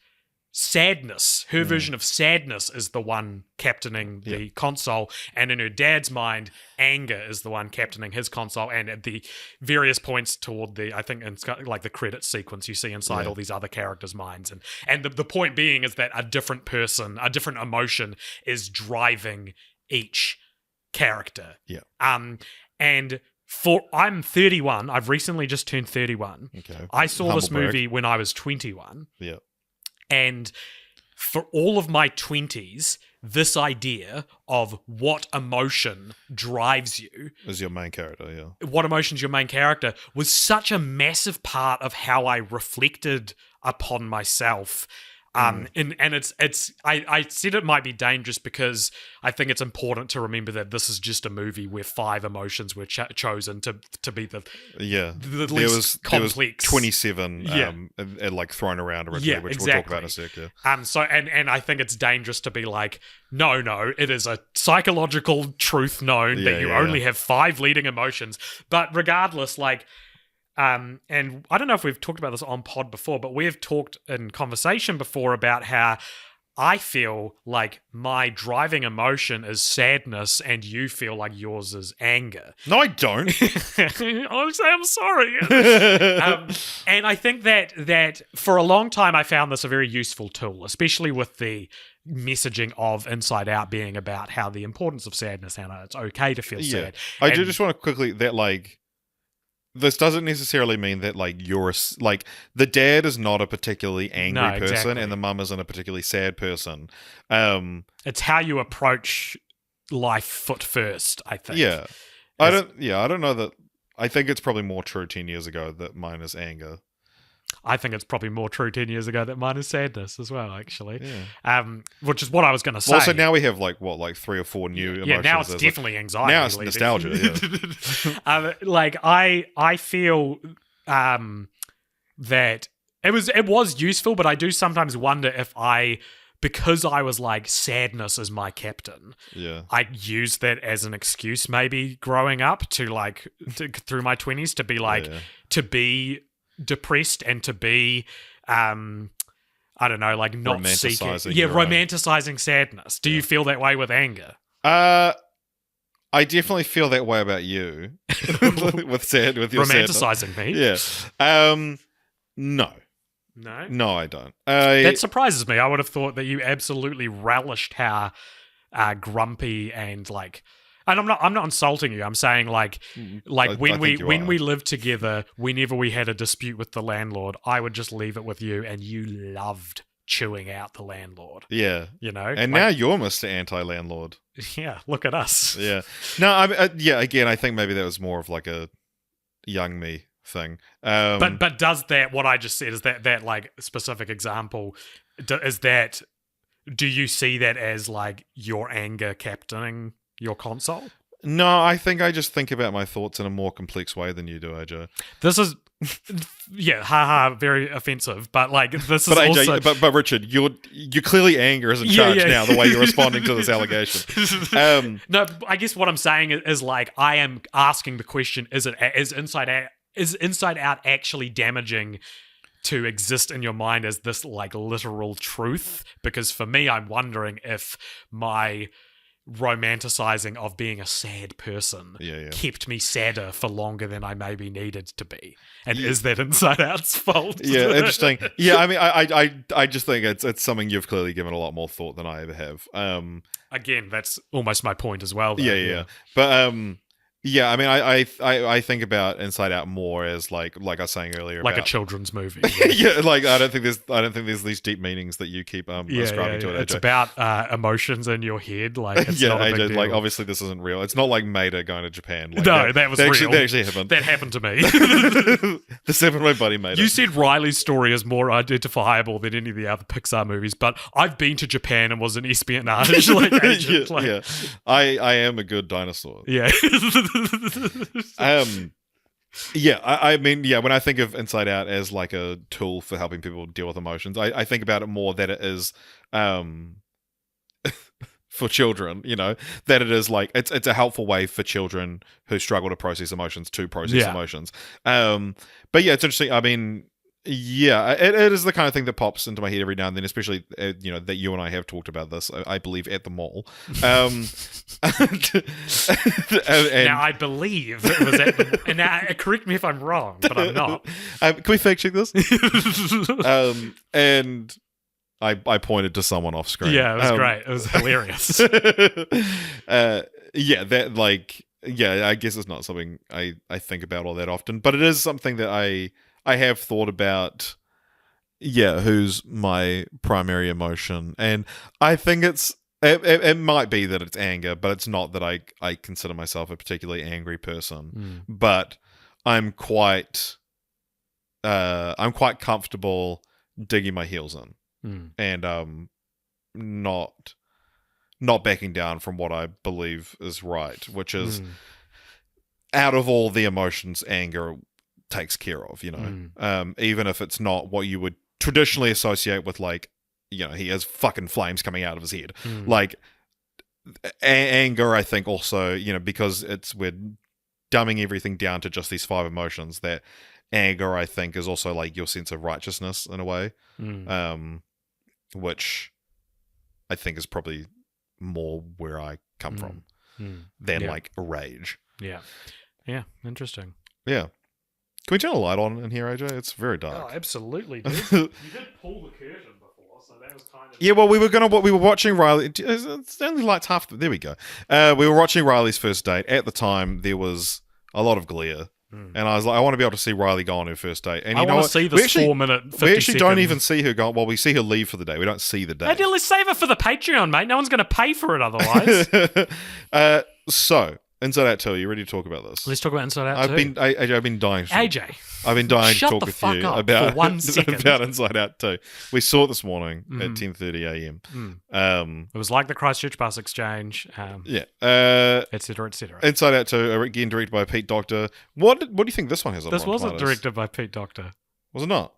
sadness, her version of sadness is the one captaining the console, and in her dad's mind, anger is the one captaining his console. And at the various points toward I think it's got like the credit sequence, you see inside all these other characters' minds, and the point being is that a different person, a different emotion is driving each character. Yeah. And I'm 31. I've recently just turned 31. Okay. I saw this movie when I was 21. Yeah. And for all of my 20s, this idea of what emotion drives you is your main character, yeah. What emotion's your main character was such a massive part of how I reflected upon myself. And I said it might be dangerous because I think it's important to remember that this is just a movie where 5 emotions were chosen to be the least complex. There was 27 and like thrown around originally, which we'll talk about in a sec. Yeah. So I think it's dangerous to be like, no, it is a psychological truth known that you only have 5 leading emotions. But regardless, like. And I don't know if we've talked about this on pod before, but we have talked in conversation before about how I feel like my driving emotion is sadness, and you feel like yours is anger. No, I don't. I'm sorry. And I think that for a long time I found this a very useful tool, especially with the messaging of Inside Out being about how the importance of sadness and it's okay to feel sad. I do just want to quickly that like this doesn't necessarily mean that like like the dad is not a particularly angry person and the mum isn't a particularly sad person. It's how you approach life foot first, I think. Yeah. I don't know that. I think it's probably more true 10 years ago that mine is anger. I think it's probably more true 10 years ago that mine is sadness as well, actually. Yeah. Which is what I was going to say. Well, so now we have like 3 or 4 new emotions. Yeah, now it's definitely anxiety. Now it's nostalgia, yeah. Like I feel that it was useful, but I do sometimes wonder if because I was like, sadness is my captain. Yeah. I used that as an excuse maybe growing up through my 20s to be like, to be depressed and to be, I don't know, like not seeking. Yeah, romanticizing sadness. Do you feel that way with anger? I definitely feel that way about you with your romanticizing me. Yeah. No. No, I don't. That surprises me. I would have thought that you absolutely relished how grumpy and like. And I'm not insulting you. I'm saying like when we lived together, whenever we had a dispute with the landlord, I would just leave it with you, and you loved chewing out the landlord. Yeah, you know. And now you're Mr. Anti-Landlord. Yeah, look at us. Yeah. No, again, I think maybe that was more of like a young me thing. But does that, what I just said, is that like specific example, is that, do you see that as like your anger captaining your console? No, I think I just think about my thoughts in a more complex way than you do, AJ. This is, very offensive. But like, this is AJ, also. But Richard, you're clearly anger is in charge now. The way you're responding to this allegation. No, I guess what I'm saying is like, I am asking the question: is Inside Out actually damaging to exist in your mind as this like literal truth? Because for me, I'm wondering if my romanticizing of being a sad person kept me sadder for longer than I maybe needed to be. And is that Inside Out's fault? Yeah, interesting. Yeah, I mean, I just think it's something you've clearly given a lot more thought than I ever have. Again, that's almost my point as well, though. Yeah. But yeah, I mean, I think about Inside Out more as like I was saying earlier, like a children's movie. Yeah, like I don't think there's these deep meanings that you keep ascribing to it. It's about emotions in your head. Like it's not a big deal. Like obviously this isn't real. It's not like Mater going to Japan. Like, no, that was real. That actually happened. That happened to me. The 7-way buddy Mater. You said Riley's story is more identifiable than any of the other Pixar movies, but I've been to Japan and was an espionage agent. Yeah. I am a good dinosaur. Yeah. I mean, when I think of Inside Out as like a tool for helping people deal with emotions, I think about it more that it is for children, that it is like it's a helpful way for children who struggle to process emotions to process emotions. But yeah, it's interesting. I mean, yeah, it is the kind of thing that pops into my head every now and then, especially that you and I have talked about this, I believe, at the mall. And now I believe it was at the, and now correct me if I'm wrong, but I'm not. Can we fact check this? And I pointed to someone off screen. Yeah, it was great. It was hilarious. I guess it's not something I think about all that often, but it is something that I have thought about, who's my primary emotion. And I think it might be that it's anger, but it's not that I consider myself a particularly angry person. But I'm quite comfortable digging my heels in and not backing down from what I believe is right, which is out of all the emotions, anger takes care of, even if it's not what you would traditionally associate with, like, he has fucking flames coming out of his head. Like, anger, I think also, because we're dumbing everything down to just these 5 emotions, that anger, I think, is also like your sense of righteousness in a way, which I think is probably more where I come from than like Rage. Yeah. Yeah, interesting. Yeah. Can we turn a light on in here, AJ? It's very dark. Oh, absolutely, dude. You did pull the curtain before, so that was kind of... Yeah, well, we were watching Riley. It's only lights half. There we go. We were watching Riley's first date. At the time, there was a lot of glare. And I was like, I want to be able to see Riley go on her first date. And I want to see this 4-minute, 50 We actually don't even see her go. Well, we see her leave for the day. We don't see the date. Hey, let's save it for the Patreon, mate. No one's going to pay for it otherwise. So, Inside Out 2, you ready to talk about this? Let's talk about Inside Out 2. I've been dying. AJ. I've been dying to Shut talk the with fuck you up about for 1 second. about Inside Out 2. We saw it this morning at 10:30 a.m. It was like the Christchurch bus exchange. Yeah. Et cetera, et cetera. Inside Out 2, again directed by Pete Docter. What do you think this one has on This Rotten wasn't Tomatoes? directed by Pete Docter. Was it not?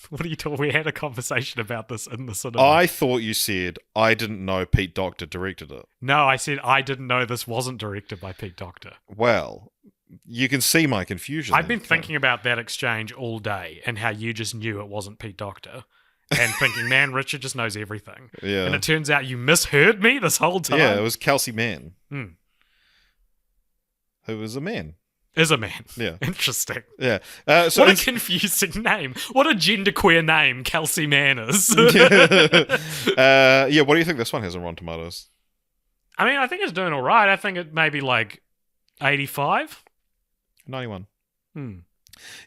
What are you talking? We had a conversation about this in the cinema. I thought you said I didn't know Pete Docter directed it. No, I said I didn't know this wasn't directed by Pete Docter. Well, you can see my confusion. I've been thinking about that exchange all day and how you just knew it wasn't Pete Docter. And thinking, man, Richard just knows everything. Yeah. And it turns out you misheard me this whole time. Yeah, it was Kelsey Mann. Hmm. Who was a man. Is a man. Yeah. Interesting. Yeah. What a confusing name. What a genderqueer name Kelsey Mann is. Yeah, what do you think this one has on Rotten Tomatoes? I mean, I think it's doing all right. I think it may be like 85. 91.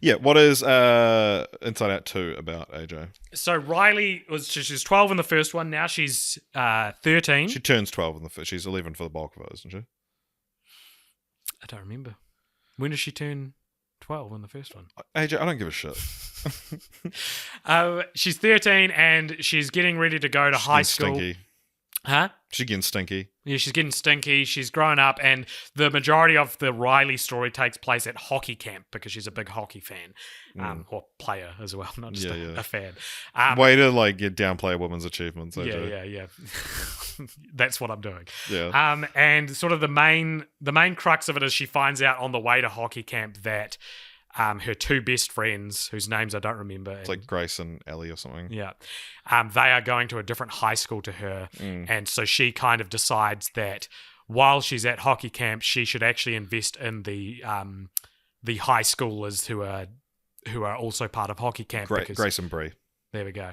Yeah, what is Inside Out 2 about, AJ? So Riley she's 12 in the first one. Now she's 13. She turns 12 in the first. She's 11 for the bulk of it, isn't she? I don't remember. When does she turn 12 in the first one? AJ, I don't give a shit. She's 13 and she's getting ready to go to high school. Stinky. Huh? She's getting stinky. Yeah, she's getting stinky. She's grown up, and the majority of the Riley story takes place at hockey camp because she's a big hockey fan, or player as well, not just a fan. Way to downplay a woman's achievements. AJ. Yeah. That's what I'm doing. Yeah. And sort of the main crux of it is she finds out on the way to hockey camp that her two best friends, whose names I don't remember. It's like Grace and Ellie or something. Yeah. They are going to a different high school to her. And so she kind of decides that while she's at hockey camp, she should actually invest in the high schoolers who are also part of hockey camp. Grace and Bree. There we go.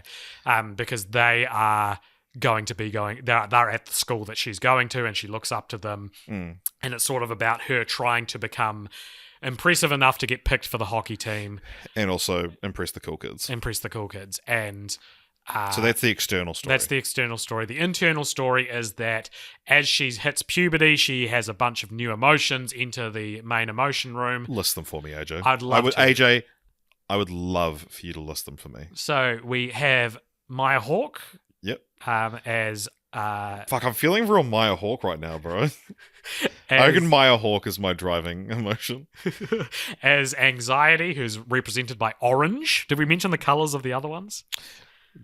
Because they are going to be they're at the school that she's going to, and she looks up to them. And it's sort of about her trying to become impressive enough to get picked for the hockey team. And also impress the cool kids. And so that's the external story. That's the external story. The internal story is that as she hits puberty, she has a bunch of new emotions enter the main emotion room. List them for me, AJ. I'd love to. AJ, I would love for you to list them for me. So we have Maya Hawke. Yep. As fuck, I'm feeling real Maya Hawke right now, bro. I reckon Maya Hawke is my driving emotion. As Anxiety, who's represented by orange. Did we mention the colours of the other ones?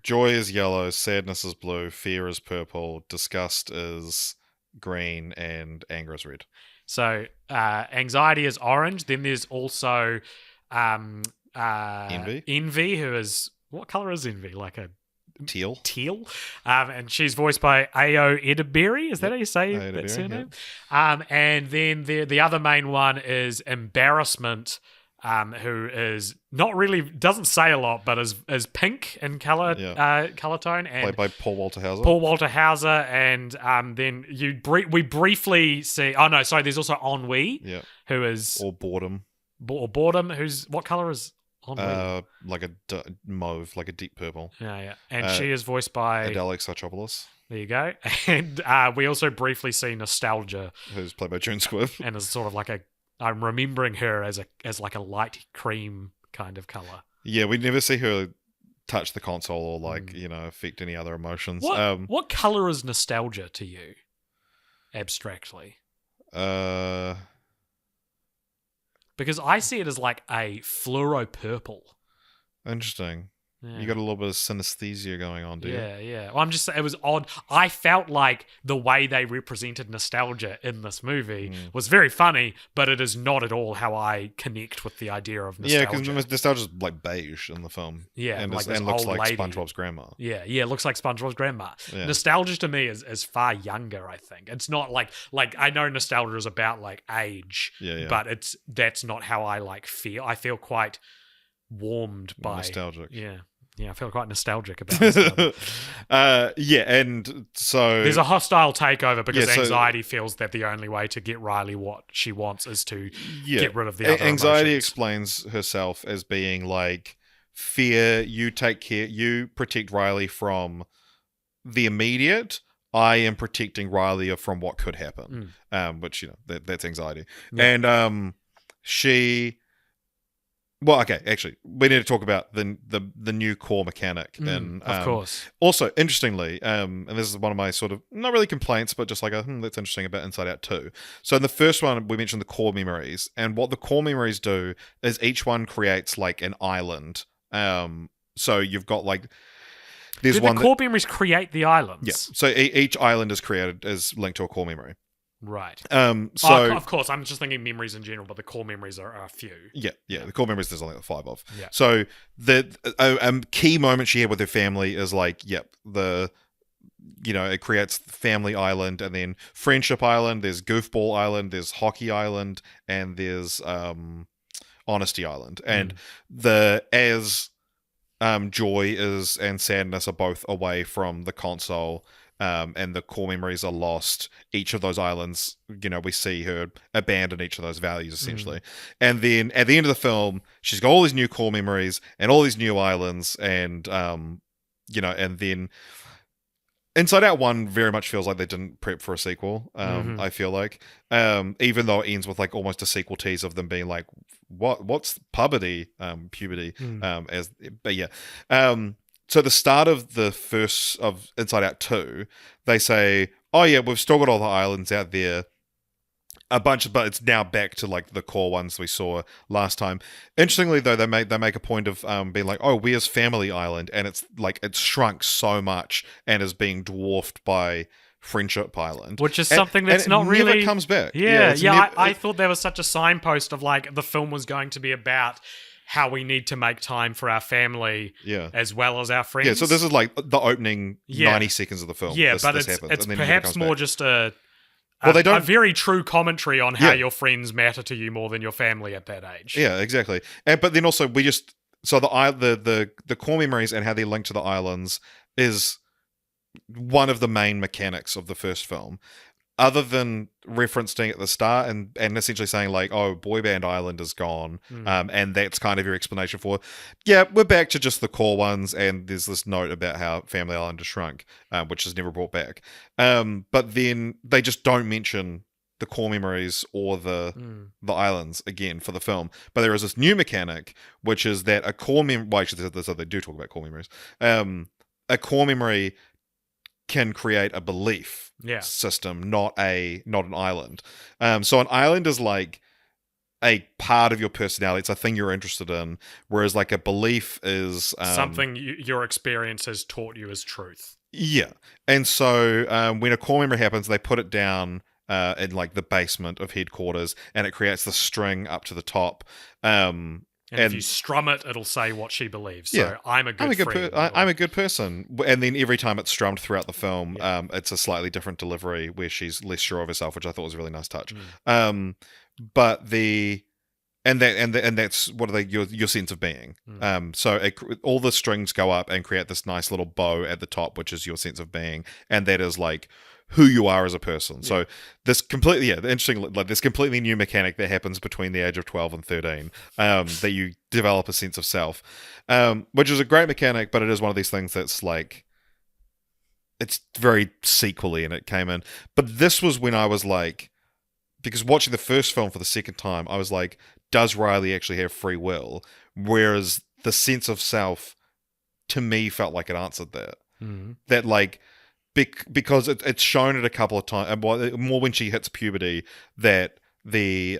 Joy is yellow, sadness is blue, fear is purple, disgust is green, and anger is red. So Anxiety is orange. Then there's also Envy. Envy, who is... What colour is Envy? Like a... Teal. And she's voiced by Ayo Edebiri. Is that how you say that surname? Yep. And then the other main one is Embarrassment, who is not really, doesn't say a lot, but is pink in color tone. And played by Paul Walter Hauser. And then we briefly see, there's also Ennui, who is... Or Boredom. Boredom, what color is Ennui? Like a mauve, like a deep purple. Yeah. And she is voiced by... Adele Exarchopoulos. There you go. And we also briefly see Nostalgia, who's played by June Squibb. And is sort of like I'm remembering her as like a light cream kind of color. Yeah, we never see her touch the console or affect any other emotions. What color is Nostalgia to you, abstractly? Because I see it as like a fluoro purple. Interesting. You got a little bit of synesthesia going on, do you? Yeah. Well, it was odd. I felt like the way they represented nostalgia in this movie was very funny, but it is not at all how I connect with the idea of nostalgia. Yeah, because nostalgia's like beige in the film. Yeah, and, like and looks like lady. SpongeBob's grandma. Yeah, it looks like SpongeBob's grandma. Yeah. Nostalgia to me is far younger, I think. It's not like I know nostalgia is about like age, but that's not how I like feel. I feel quite warmed by nostalgic. Yeah, I feel quite nostalgic about this. And so there's a hostile takeover because Anxiety feels that the only way to get Riley what she wants is to get rid of the other Anxiety emotions. explains herself as being like, fear, you take care, you protect Riley from the immediate. I am protecting Riley from what could happen, which, that's anxiety. Yeah. And she... Well, okay, actually, we need to talk about the new core mechanic. Of course. Also, interestingly, and this is one of my sort of, not really complaints, but just like, that's interesting about Inside Out 2. So in the first one, we mentioned the core memories. And what the core memories do is each one creates like an island. So you've got like... Did the core memories create the islands? Yeah. So each island is created as linked to a core memory. Right. So of course, I'm just thinking memories in general, but the core memories are a few. Yeah. The core memories there's only like 5 of. Yeah. So the key moment she had with her family is like, it creates Family Island, and then Friendship Island. There's Goofball Island. There's Hockey Island, and there's Honesty Island. And joy and sadness are both away from the console. And the core memories are lost. Each of those islands, we see her abandon each of those values, essentially. And then at the end of the film, she's got all these new core memories and all these new islands, and, and then Inside Out 1 very much feels like they didn't prep for a sequel, I feel like. Even though it ends with like almost a sequel tease of them being like, what's puberty? So the start of the first of Inside Out 2, they say, oh yeah, we've still got all the islands out there. But it's now back to like the core ones we saw last time. Interestingly though, they make a point of being like, oh, where's Family Island? And it's like, it's shrunk so much and is being dwarfed by Friendship Island. Which is something that's not really... never comes back. I thought there was such a signpost of like, the film was going to be about how we need to make time for our family as well as our friends. Yeah, so this is like the opening 90 seconds of the film. Yeah, but it's perhaps more just a very true commentary on how your friends matter to you more than your family at that age. Yeah, exactly. But then also the core memories and how they link to the islands is one of the main mechanics of the first film. Other than referencing at the start and essentially saying like, oh, Boy Band Island is gone, and that's kind of your explanation for, we're back to just the core ones, and there's this note about how Family Island has shrunk, which is never brought back. But then they just don't mention the core memories or the islands again for the film. But there is this new mechanic, which is that a core memory... Well, actually, they do talk about core memories. A core memory can create a belief system, not an island. So an island is like a part of your personality. It's a thing you're interested in, whereas like a belief is something your experience has taught you as truth. Yeah, and so when a core memory happens, they put it down in like the basement of headquarters, and it creates the string up to the top. And if you strum it, it'll say what she believes. So I'm a good friend. I'm a good person. And then every time it's strummed throughout the film, it's a slightly different delivery where she's less sure of herself, which I thought was a really nice touch. But that's what are they? Your sense of being. So all the strings go up and create this nice little bow at the top, which is your sense of being, and that is like who you are as a person. So this completely, interesting, like this completely new mechanic that happens between the age of 12 and 13, that you develop a sense of self, which is a great mechanic, but it is one of these things that's like, it's very sequel-y, and it came in. But this was when I was like, because watching the first film for the second time, I was like, does Riley actually have free will? Whereas the sense of self, to me, felt like it answered that. That like, because it's shown it a couple of times, more when she hits puberty, that the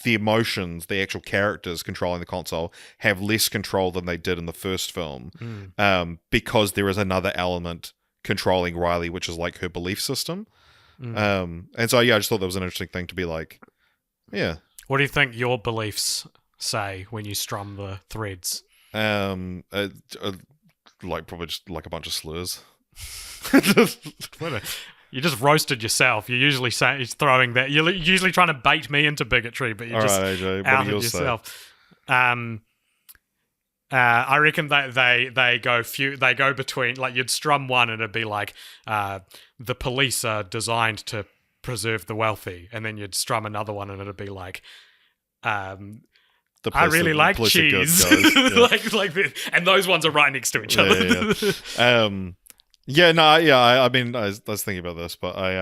the emotions, the actual characters controlling the console have less control than they did in the first film, because there is another element controlling Riley, which is like her belief system. And so, yeah, I just thought that was an interesting thing to be like, yeah. What do you think your beliefs say when you strum the threads? Like probably just like a bunch of slurs. You just roasted yourself. You're usually throwing that. You're usually trying to bait me into bigotry, but you just AJ, outed yourself. I reckon that they go between, like, you'd strum one and it'd be like the police are designed to preserve the wealthy, and then you'd strum another one and it'd be like I really like cheese. Yeah. like and those ones are right next to each other. I mean, I was thinking about this, but I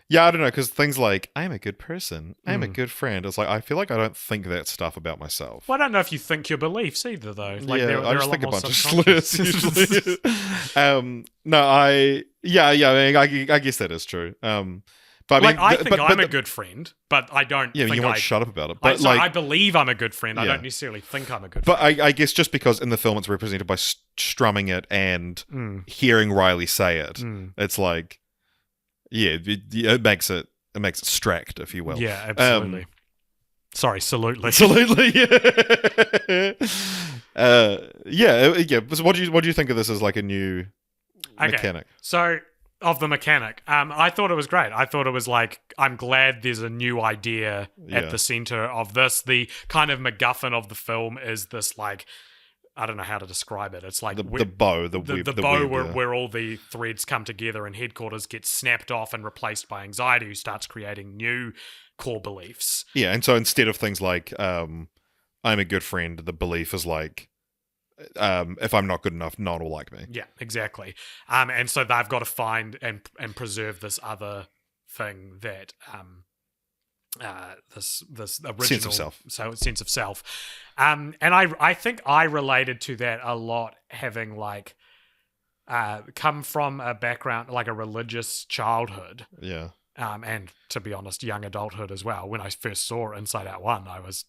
don't know, because things like, I'm a good person, I'm a good friend, it's like, I feel like I don't think that stuff about myself. Well, I don't know if you think your beliefs either, though. Like, I just think a bunch of slurs usually. I guess that is true. But I mean, I think I'm a good friend, but I don't. Yeah, think you won't shut up about it. But I believe I'm a good friend. I don't necessarily think I'm a good friend. But I guess just because in the film it's represented by strumming it and hearing Riley say it, it's like, it makes it stract, if you will. Yeah, absolutely. Sorry, salutely. Absolutely. So what do you think of this as like a new mechanic? So, of the mechanic, I thought it was great. I thought it was like, I'm glad there's a new idea at the center of this. The kind of MacGuffin of the film is this, like, I don't know how to describe it. It's like the bow, the bow web, where all the threads come together and headquarters gets snapped off and replaced by anxiety, who starts creating new core beliefs. Yeah, and so instead of things like I'm a good friend, the belief is like, if I'm not good enough, no one will like me. Yeah, exactly. And so they've got to find and preserve this other thing that this original sense of self. So sense of self. And I think I related to that a lot, having like come from a background, like a religious childhood. Yeah. And to be honest, young adulthood as well. When I first saw Inside Out 1, I was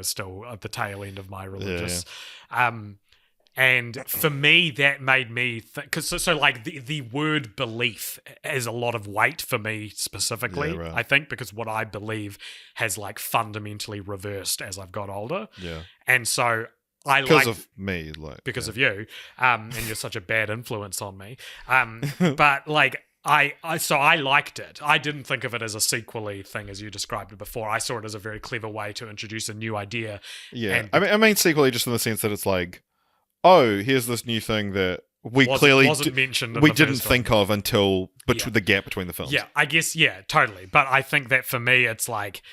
still at the tail end of my religious. And for me, that made me think, because so like the word belief has a lot of weight for me specifically. Yeah, right. I think because what I believe has like fundamentally reversed as I've got older. Yeah, and so because of me, like because of you, and you're such a bad influence on me. But like. I liked it. I didn't think of it as a sequel-y thing as you described it before. I saw it as a very clever way to introduce a new idea. Yeah, I mean sequel-y just in the sense that it's like, oh, here's this new thing that we wasn't mentioned. We didn't think of until the gap between the films. Yeah, I guess, yeah, totally. But I think that for me, it's like,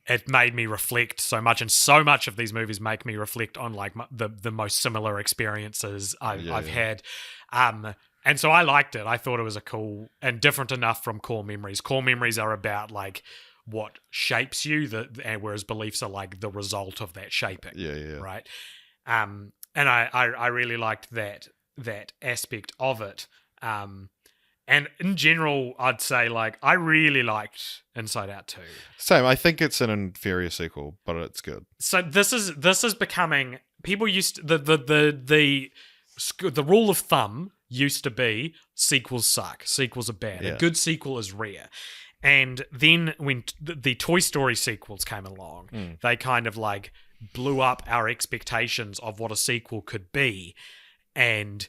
it made me reflect so much, and so much of these movies make me reflect on like the most similar experiences I've had. And so I liked it. I thought it was a cool and different enough from core memories. Core memories are about like what shapes you, and whereas beliefs are like the result of that shaping. Yeah. Right. And I really liked that aspect of it. And in general, I'd say like I really liked Inside Out 2. Same. I think it's an inferior sequel, but it's good. So this is becoming, people used to, the rule of thumb used to be sequels suck. Sequels are bad. Yeah. A good sequel is rare. And then when the Toy Story sequels came along, they kind of like blew up our expectations of what a sequel could be. And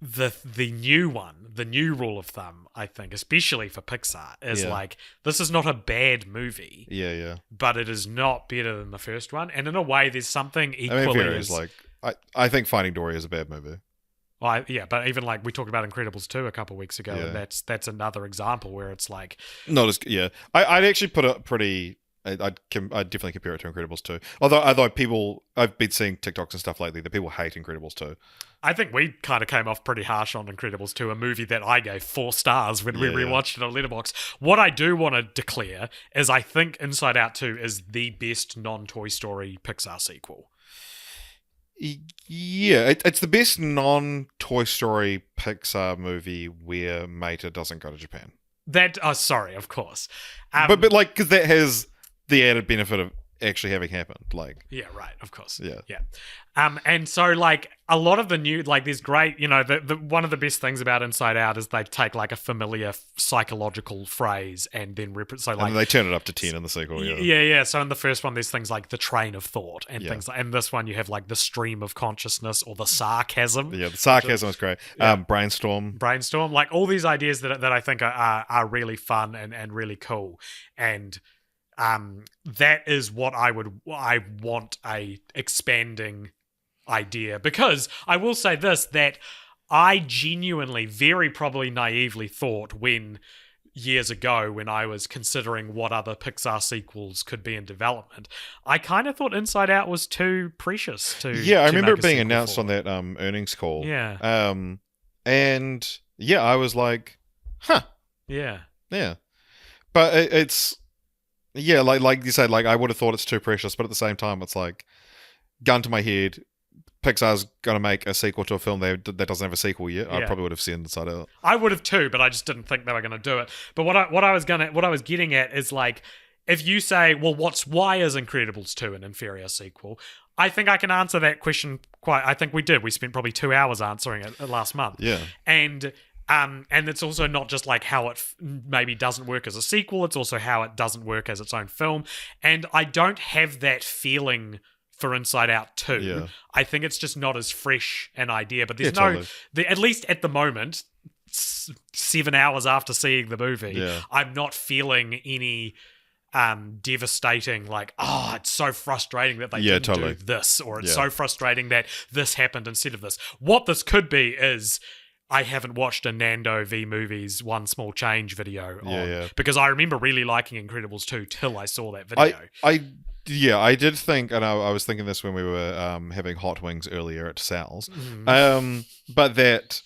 the new rule of thumb, I think, especially for Pixar, is like, this is not a bad movie. Yeah. But it is not better than the first one. And in a way, there's something equally I think Finding Dory is a bad movie. Well, but even like we talked about Incredibles 2 a couple of weeks ago, and that's another example where it's like not as I'd actually put it pretty. I'd definitely compare it to Incredibles 2. Although people, I've been seeing TikToks and stuff lately that people hate Incredibles 2. I think we kind of came off pretty harsh on Incredibles 2, a movie that I gave 4 stars when we rewatched it on Letterboxd. What I do want to declare is I think Inside Out 2 is the best non-Toy Story Pixar sequel. Yeah, it's the best non-Toy Story Pixar movie where Mater doesn't go to Japan. Sorry, of course. But like, because that has the added benefit of actually having happened. Like, yeah, right, of course. Yeah. And so like a lot of the new, like there's great, the one of the best things about Inside Out is they take like a familiar psychological phrase and then and they turn it up to 10 in the sequel. Yeah. So in the first one, there's things like the train of thought and Yeah. things like, and this one you have like the stream of consciousness or the sarcasm. Yeah, the sarcasm is great. Yeah. Brainstorm, like all these ideas that I think are really fun and really cool. And that is what I want a expanding idea, because I will say this, that I genuinely, very probably naively thought years ago when I was considering what other Pixar sequels could be in development, I kind of thought Inside Out was too precious to I remember it being sequel announced for. on that earnings call. Yeah. And yeah, I was like, huh. Yeah. But it's like you said, like I would have thought it's too precious, but at the same time, it's like, gun to my head, Pixar's going to make a sequel to a film that doesn't have a sequel yet. Yeah. I probably would have seen Inside Out. I would have too, but I just didn't think they were going to do it. But what I was getting at is like, if you say, well, why is Incredibles 2 an inferior sequel? I think I can answer that question I think we did. We spent probably 2 hours answering it last month. Yeah. And it's also not just like how it maybe doesn't work as a sequel. It's also how it doesn't work as its own film. And I don't have that feeling for Inside Out 2. Yeah. I think it's just not as fresh an idea. But there's totally. at least at the moment, 7 hours after seeing the movie, Yeah. I'm not feeling any devastating, like, oh, it's so frustrating that they didn't totally. do this, or it's Yeah. so frustrating that this happened instead of this. What this could be is, I haven't watched a Nando v Movies One Small Change video because I remember really liking Incredibles 2 till I saw that video. I did think, and I was thinking this when we were having hot wings earlier at Sal's, but that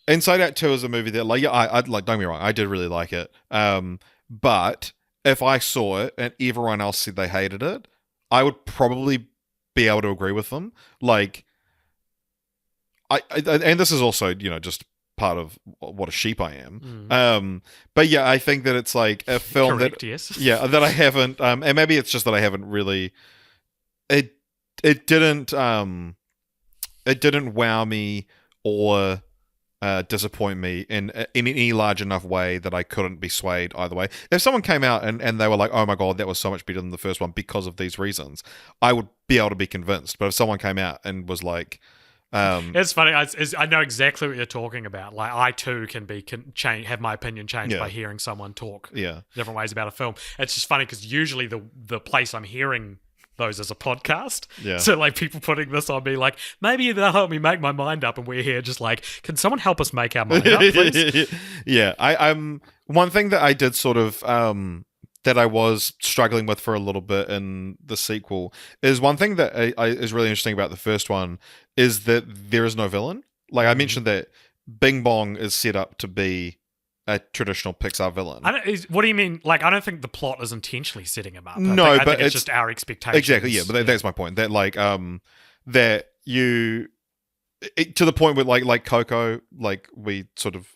Inside Out 2 is a movie that, like, I like, don't get me wrong, I did really like it, but if I saw it and everyone else said they hated it, I would probably be able to agree with them. Like, I and this is also, just part of what a sheep I am. But yeah, I think that it's like a film Correct, yes. that I haven't, and maybe it's just that I haven't really, it didn't wow me or disappoint me in any large enough way that I couldn't be swayed either way. If someone came out and they were like, oh my god, that was so much better than the first one because of these reasons, I would be able to be convinced. But if someone came out and was like, it's funny. I know exactly what you're talking about. Like, I too can have my opinion changed by hearing someone talk different ways about a film. It's just funny because usually the place I'm hearing those as a podcast. Yeah. So like people putting this on me, like, maybe they'll help me make my mind up, and we're here just like, can someone help us make our mind up, please? Yeah. I'm one thing that I did sort of that I was struggling with for a little bit in the sequel is one thing that is really interesting about the first one is that there is no villain. Like I mentioned that Bing Bong is set up to be a traditional Pixar villain. What do you mean? Like, I don't think the plot is intentionally setting him up. I think it's just our expectations. Exactly, yeah. But that's my point. That like that you to the point with like Coco, like we sort of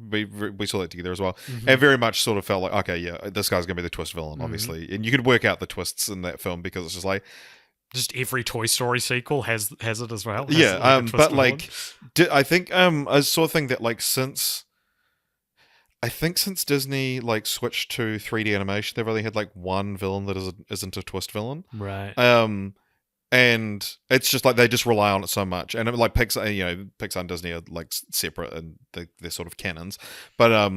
we saw that together as well, and very much sort of felt like, okay, yeah, this guy's gonna be the twist villain, obviously, and you could work out the twists in that film because it's just like. Just every Toy Story sequel has it as well. But like, I think I saw a thing that like since Disney like switched to 3D animation, they've only had like one villain that isn't a twist villain, right? And it's just like they just rely on it so much, and like Pixar, Pixar and Disney are like separate and they're sort of canons, but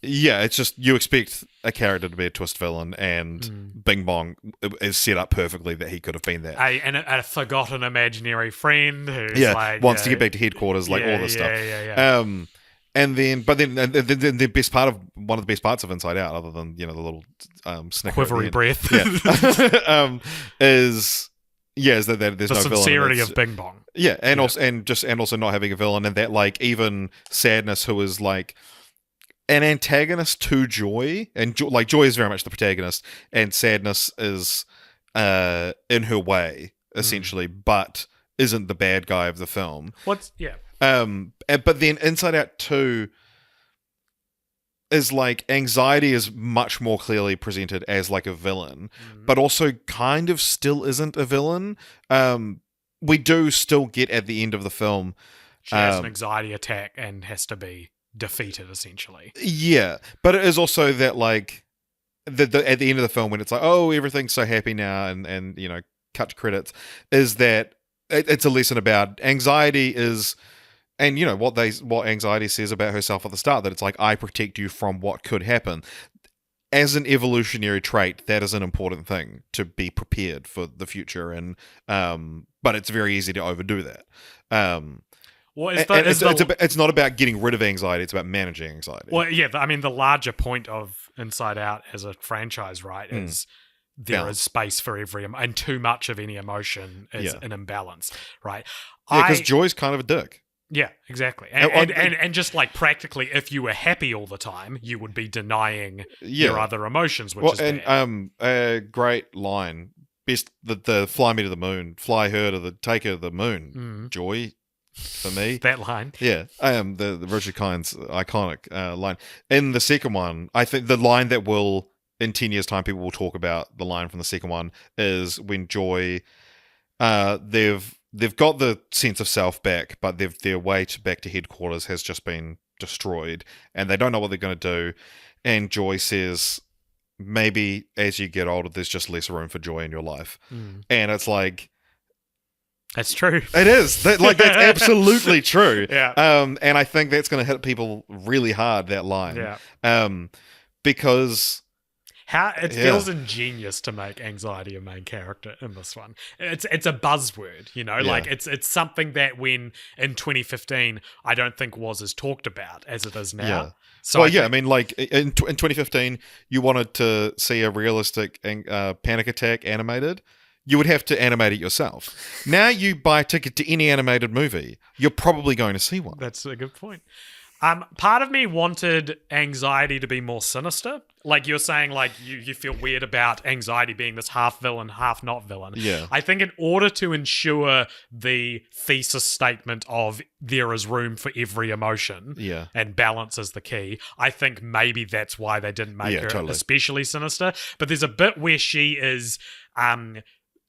yeah, it's just you expect a character to be a twist villain, and Bing Bong is set up perfectly that he could have been that. And a forgotten imaginary friend who's wants to get back to headquarters, like all this stuff. And then, but then the best part of one of the best parts of Inside Out, other than the little snicker quivery breath, is that there's the no sincerity villain. of Bing Bong. Yeah, and also not having a villain, and that like even Sadness, who is like an antagonist to Joy, and Joy is very much the protagonist, and Sadness is in her way essentially, but isn't the bad guy of the film. But then Inside Out 2, is like anxiety is much more clearly presented as like a villain, but also kind of still isn't a villain. We do still get at the end of the film. She has an anxiety attack and has to be defeated, essentially. Yeah, but it is also that like at the end of the film when it's like, oh, everything's so happy now, and you know, cut to credits, is that it's a lesson about anxiety is. And you know what anxiety says about herself at the start, that it's like, I protect you from what could happen. As an evolutionary trait, that is an important thing, to be prepared for the future, and but it's very easy to overdo that. It's not about getting rid of anxiety; it's about managing anxiety. Well, yeah, I mean, the larger point of Inside Out as a franchise, right, is there is space for every, and too much of any emotion is an imbalance, right? Yeah, because Joy's kind of a dick. Yeah, exactly. And just like practically, if you were happy all the time, you would be denying your other emotions, which is bad. A great line. Best the fly me to the moon, fly her to take her to the moon. Joy, for me. That line. Yeah. The Richard Kind's iconic line. In the second one, I think the line that will, in 10 years' time, people will talk about the line from the second one is when Joy, They've got the sense of self back, but their way back to headquarters has just been destroyed, and they don't know what they're going to do. And Joy says, maybe as you get older, there's just less room for joy in your life. And it's like... That's true. It is. That's absolutely true. Yeah. And I think that's going to hit people really hard, that line. Yeah. Because... It feels ingenious to make anxiety a main character in this one. It's a buzzword, you know, like it's something that when in 2015 I don't think was as talked about as it is now. Yeah. So I mean, like in 2015, you wanted to see a realistic panic attack animated. You would have to animate it yourself. Now you buy a ticket to any animated movie, you're probably going to see one. That's a good point. Part of me wanted anxiety to be more sinister. Like you're saying, like you feel weird about anxiety being this half villain, half not villain. Yeah. I think in order to ensure the thesis statement of there is room for every emotion and balance is the key, I think maybe that's why they didn't make her especially sinister. But there's a bit where she is...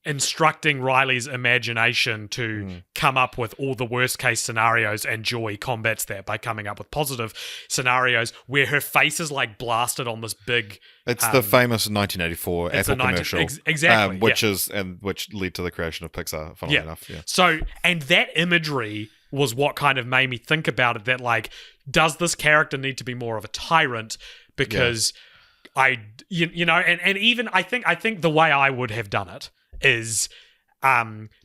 instructing Riley's imagination to come up with all the worst case scenarios, and Joy combats that by coming up with positive scenarios where her face is like blasted on this big... It's the famous 1984 Apple commercial. Exactly. Which led to the creation of Pixar, funnily enough. Yeah. So, and that imagery was what kind of made me think about it, that like, does this character need to be more of a tyrant? Because you know, and even I think the way I would have done it is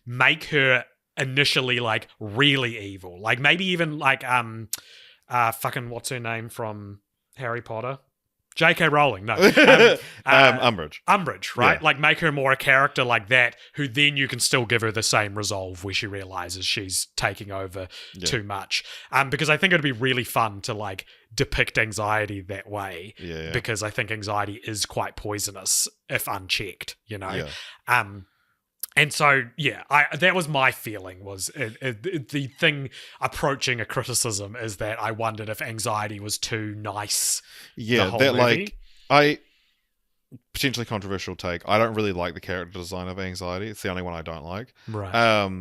make her initially like really evil, like maybe even like fucking what's her name from Harry Potter, J.K. Rowling, no, Umbridge, right? Like make her more a character like that, who then you can still give her the same resolve where she realizes she's taking over too much. Because I think it'd be really fun to like depict anxiety that way. Because I think anxiety is quite poisonous if unchecked, you know. And so, that was my feeling, was the thing approaching a criticism is that I wondered if anxiety was too nice. Yeah, the whole that movie. Potentially controversial take. I don't really like the character design of anxiety. It's the only one I don't like. Right.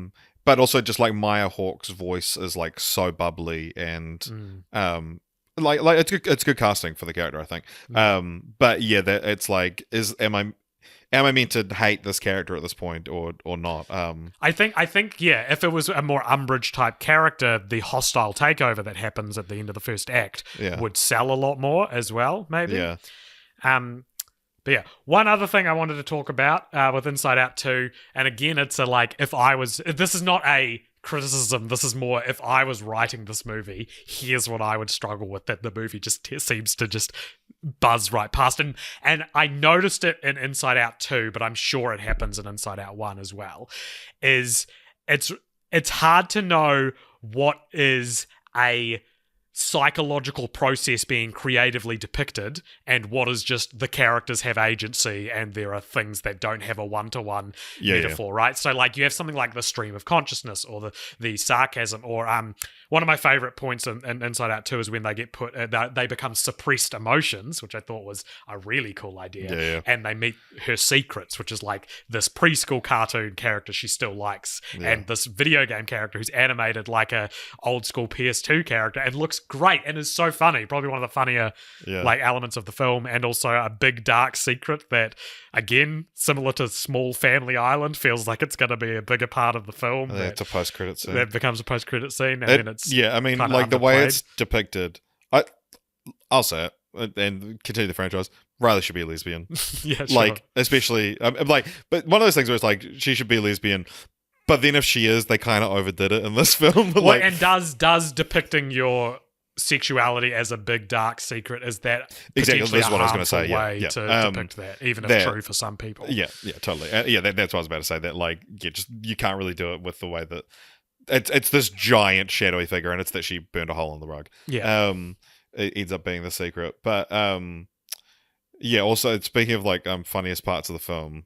But also just like Maya Hawke's voice is like so bubbly and like it's good casting for the character, I think. But yeah, that it's like am I meant to hate this character at this point or not? I think if it was a more Umbridge type character, the hostile takeover that happens at the end of the first act would sell a lot more as well, maybe. Yeah. But yeah, one other thing I wanted to talk about with Inside Out 2, and again, it's this is not a criticism, this is more, if I was writing this movie, here's what I would struggle with, that the movie just seems to just buzz right past. And I noticed it in Inside Out 2, but I'm sure it happens in Inside Out 1 as well, is it's hard to know what is a psychological process being creatively depicted and what is just the characters have agency and there are things that don't have a one-to-one metaphor, right? So like you have something like the stream of consciousness or the sarcasm, or one of my favorite points in Inside Out 2 is when they get put they become suppressed emotions, which I thought was a really cool idea, and they meet her secrets, which is like this preschool cartoon character she still likes and this video game character who's animated like a old school PS2 character and looks great and is so funny, probably one of the funnier like elements of the film, and also a big dark secret that again, similar to Small Family Island, feels like it's going to be a bigger part of the film. It's a post-credit scene. That becomes a post-credit scene, and then it's I mean, like the way it's depicted, I'll say it and continue the franchise. Riley should be a lesbian. Yeah, sure. Like, especially like, but one of those things where it's like she should be a lesbian. But then if she is, they kind of overdid it in this film. Well, and does depicting your sexuality as a big dark secret, is that exactly that's what I was going to say? Way to depict that, even if true for some people. Yeah, totally. That's what I was about to say. That like, just you can't really do it with the way that it's this giant shadowy figure, and it's that she burned a hole in the rug. Yeah. It ends up being the secret, but also speaking of like funniest parts of the film,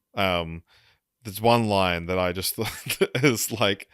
there's one line that I just thought is like,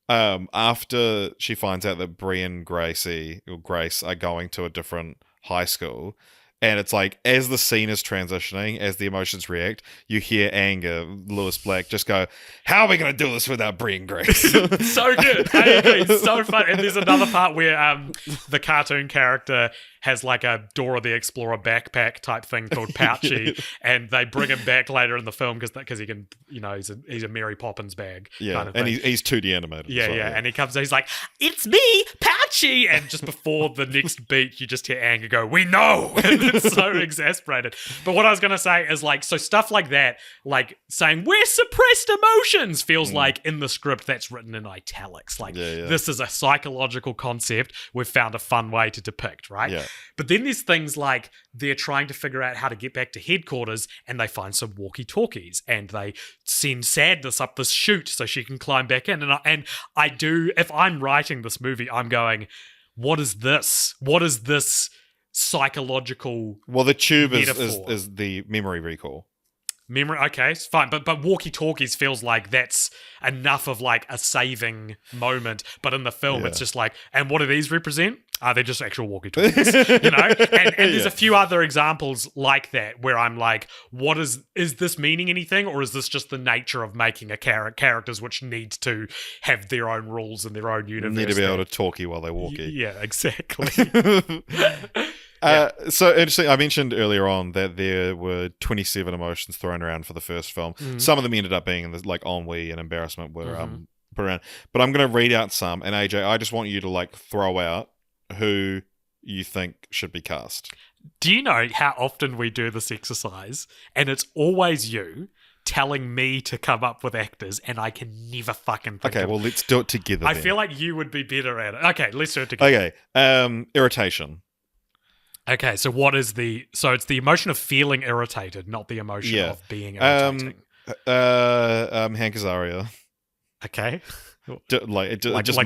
after she finds out that Bree and Grace are going to a different high school, and it's like as the scene is transitioning, as the emotions react, you hear anger, Lewis Black just go, "How are we going to do this without Bree and Grace?" So good. I agree. It's so fun. And there's another part where the cartoon character has like a Dora the Explorer backpack type thing called Pouchy, and they bring him back later in the film because he can, he's a Mary Poppins bag. Kind of and thing. he's 2D animated. Yeah, and he comes, he's like, "It's me, Pouchy," and just before the next beat, you just hear anger go, "We know," and it's so exasperated. But what I was gonna say is like, so stuff like that, like saying we're suppressed emotions, feels like in the script that's written in italics. Like this is a psychological concept we've found a fun way to depict, right? Yeah. But then there's things like they're trying to figure out how to get back to headquarters, and they find some walkie-talkies and they send Sadness up this chute so she can climb back in. And I do, if I'm writing this movie, I'm going, what is this? What is this psychological Well, the tube metaphor? is the memory recall. Memory, okay, it's fine. But walkie-talkies feels like that's enough of like a saving moment. But in the film, it's just like, and what do these represent? They're just actual walkie-talkies, And there's a few other examples like that where I'm like, what is this meaning anything? Or is this just the nature of making a characters which need to have their own rules and their own universe? Need to be able to talkie while they walkie. Yeah, exactly. So interesting. I mentioned earlier on that there were 27 emotions thrown around for the first film. Some of them ended up being like ennui and embarrassment were put around. But I'm going to read out some. And AJ, I just want you to like throw out who you think should be cast. Do you know how often we do this exercise? And it's always you telling me to come up with actors, and I can never fucking think Okay, well, let's do it together. I feel like you would be better at it. Okay, let's do it together. Okay, irritation. Okay, so it's the emotion of feeling irritated, not the emotion of being irritating. Hank Azaria. Okay. Just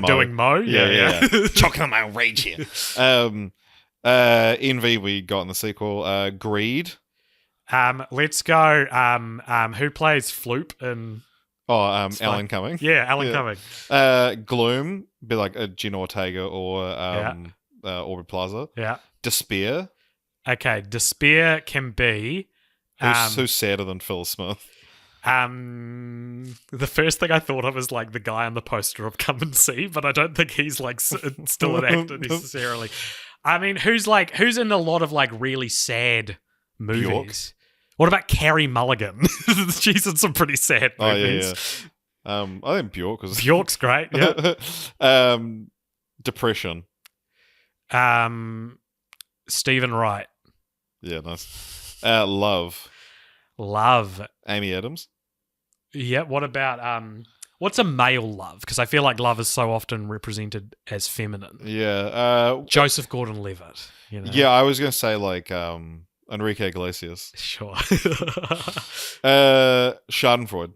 doing Mo? Yeah. Choking on my rage here. Envy we got in the sequel. Greed. Let's go. Who plays Floop in Alan Cumming. Yeah, Alan Cumming. Gloom, be like a Jen Ortega or Aubrey Plaza. Yeah. Despair. Okay, Despair can be who's sadder than Phil Smith? The first thing I thought of is like the guy on the poster of Come and See, but I don't think he's like still an actor necessarily. I mean, who's in a lot of like really sad movies? Bjork. What about Carrie Mulligan? She's in some pretty sad movies. I think Bjork was... Bjork's great. Yeah. Depression. Stephen Wright. Yeah, nice. Love. Amy Adams. Yeah. What about what's a male love? Because I feel like love is so often represented as feminine. Yeah. Joseph Gordon-Levitt. Yeah, I was gonna say like Enrique Iglesias. Sure. Schadenfreude.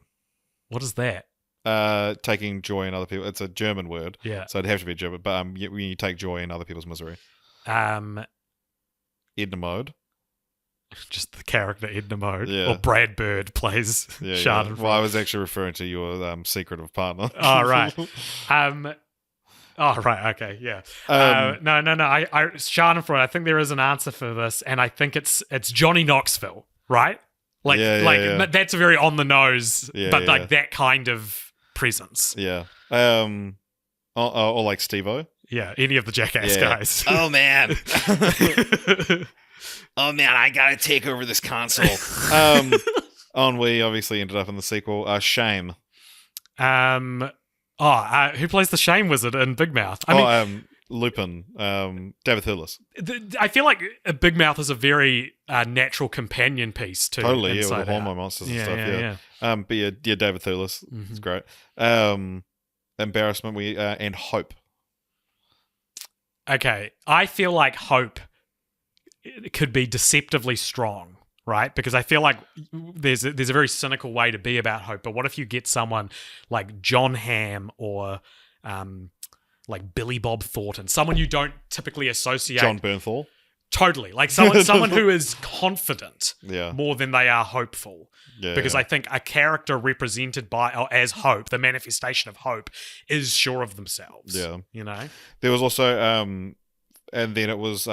What is that? taking joy in other people. It's a German word, Yeah. so it'd have to be German. But when you take joy in other people's misery, Um, Edna Mode. just the character Edna Mode, Yeah. or Brad Bird plays Yeah, Schadenfreude. Well, I was actually referring to your secretive partner. Oh, right. Oh, right. Okay. Yeah. No. Schadenfreude. I think there is an answer for this, and I think it's Johnny Knoxville, right? Yeah. That's very on the nose, but Yeah. like that kind of presence. Yeah. Or like Steve-O. Yeah. Any of the Jackass Yeah. guys. Oh man. Oh man, I gotta take over this console. Ennui obviously ended up in the sequel. Shame. Who plays the Shame Wizard in Big Mouth? I mean, Lupin. David Thewlis. I feel like Big Mouth is a very natural companion piece to Totally, Inside with the Out. hormone monsters and Yeah, stuff. yeah. But yeah, David Thewlis. It's great. Embarrassment. And hope. Okay, I feel like hope could be deceptively strong, right? Because I feel like there's a very cynical way to be about hope. But what if you get someone like John Hamm or like Billy Bob Thornton, someone you don't typically associate? John Bernthal. Totally, like someone who is confident more than they are hopeful. Yeah, because I think a character represented by or as hope, the manifestation of hope, is sure of themselves. Yeah, you know. There was also, and then it was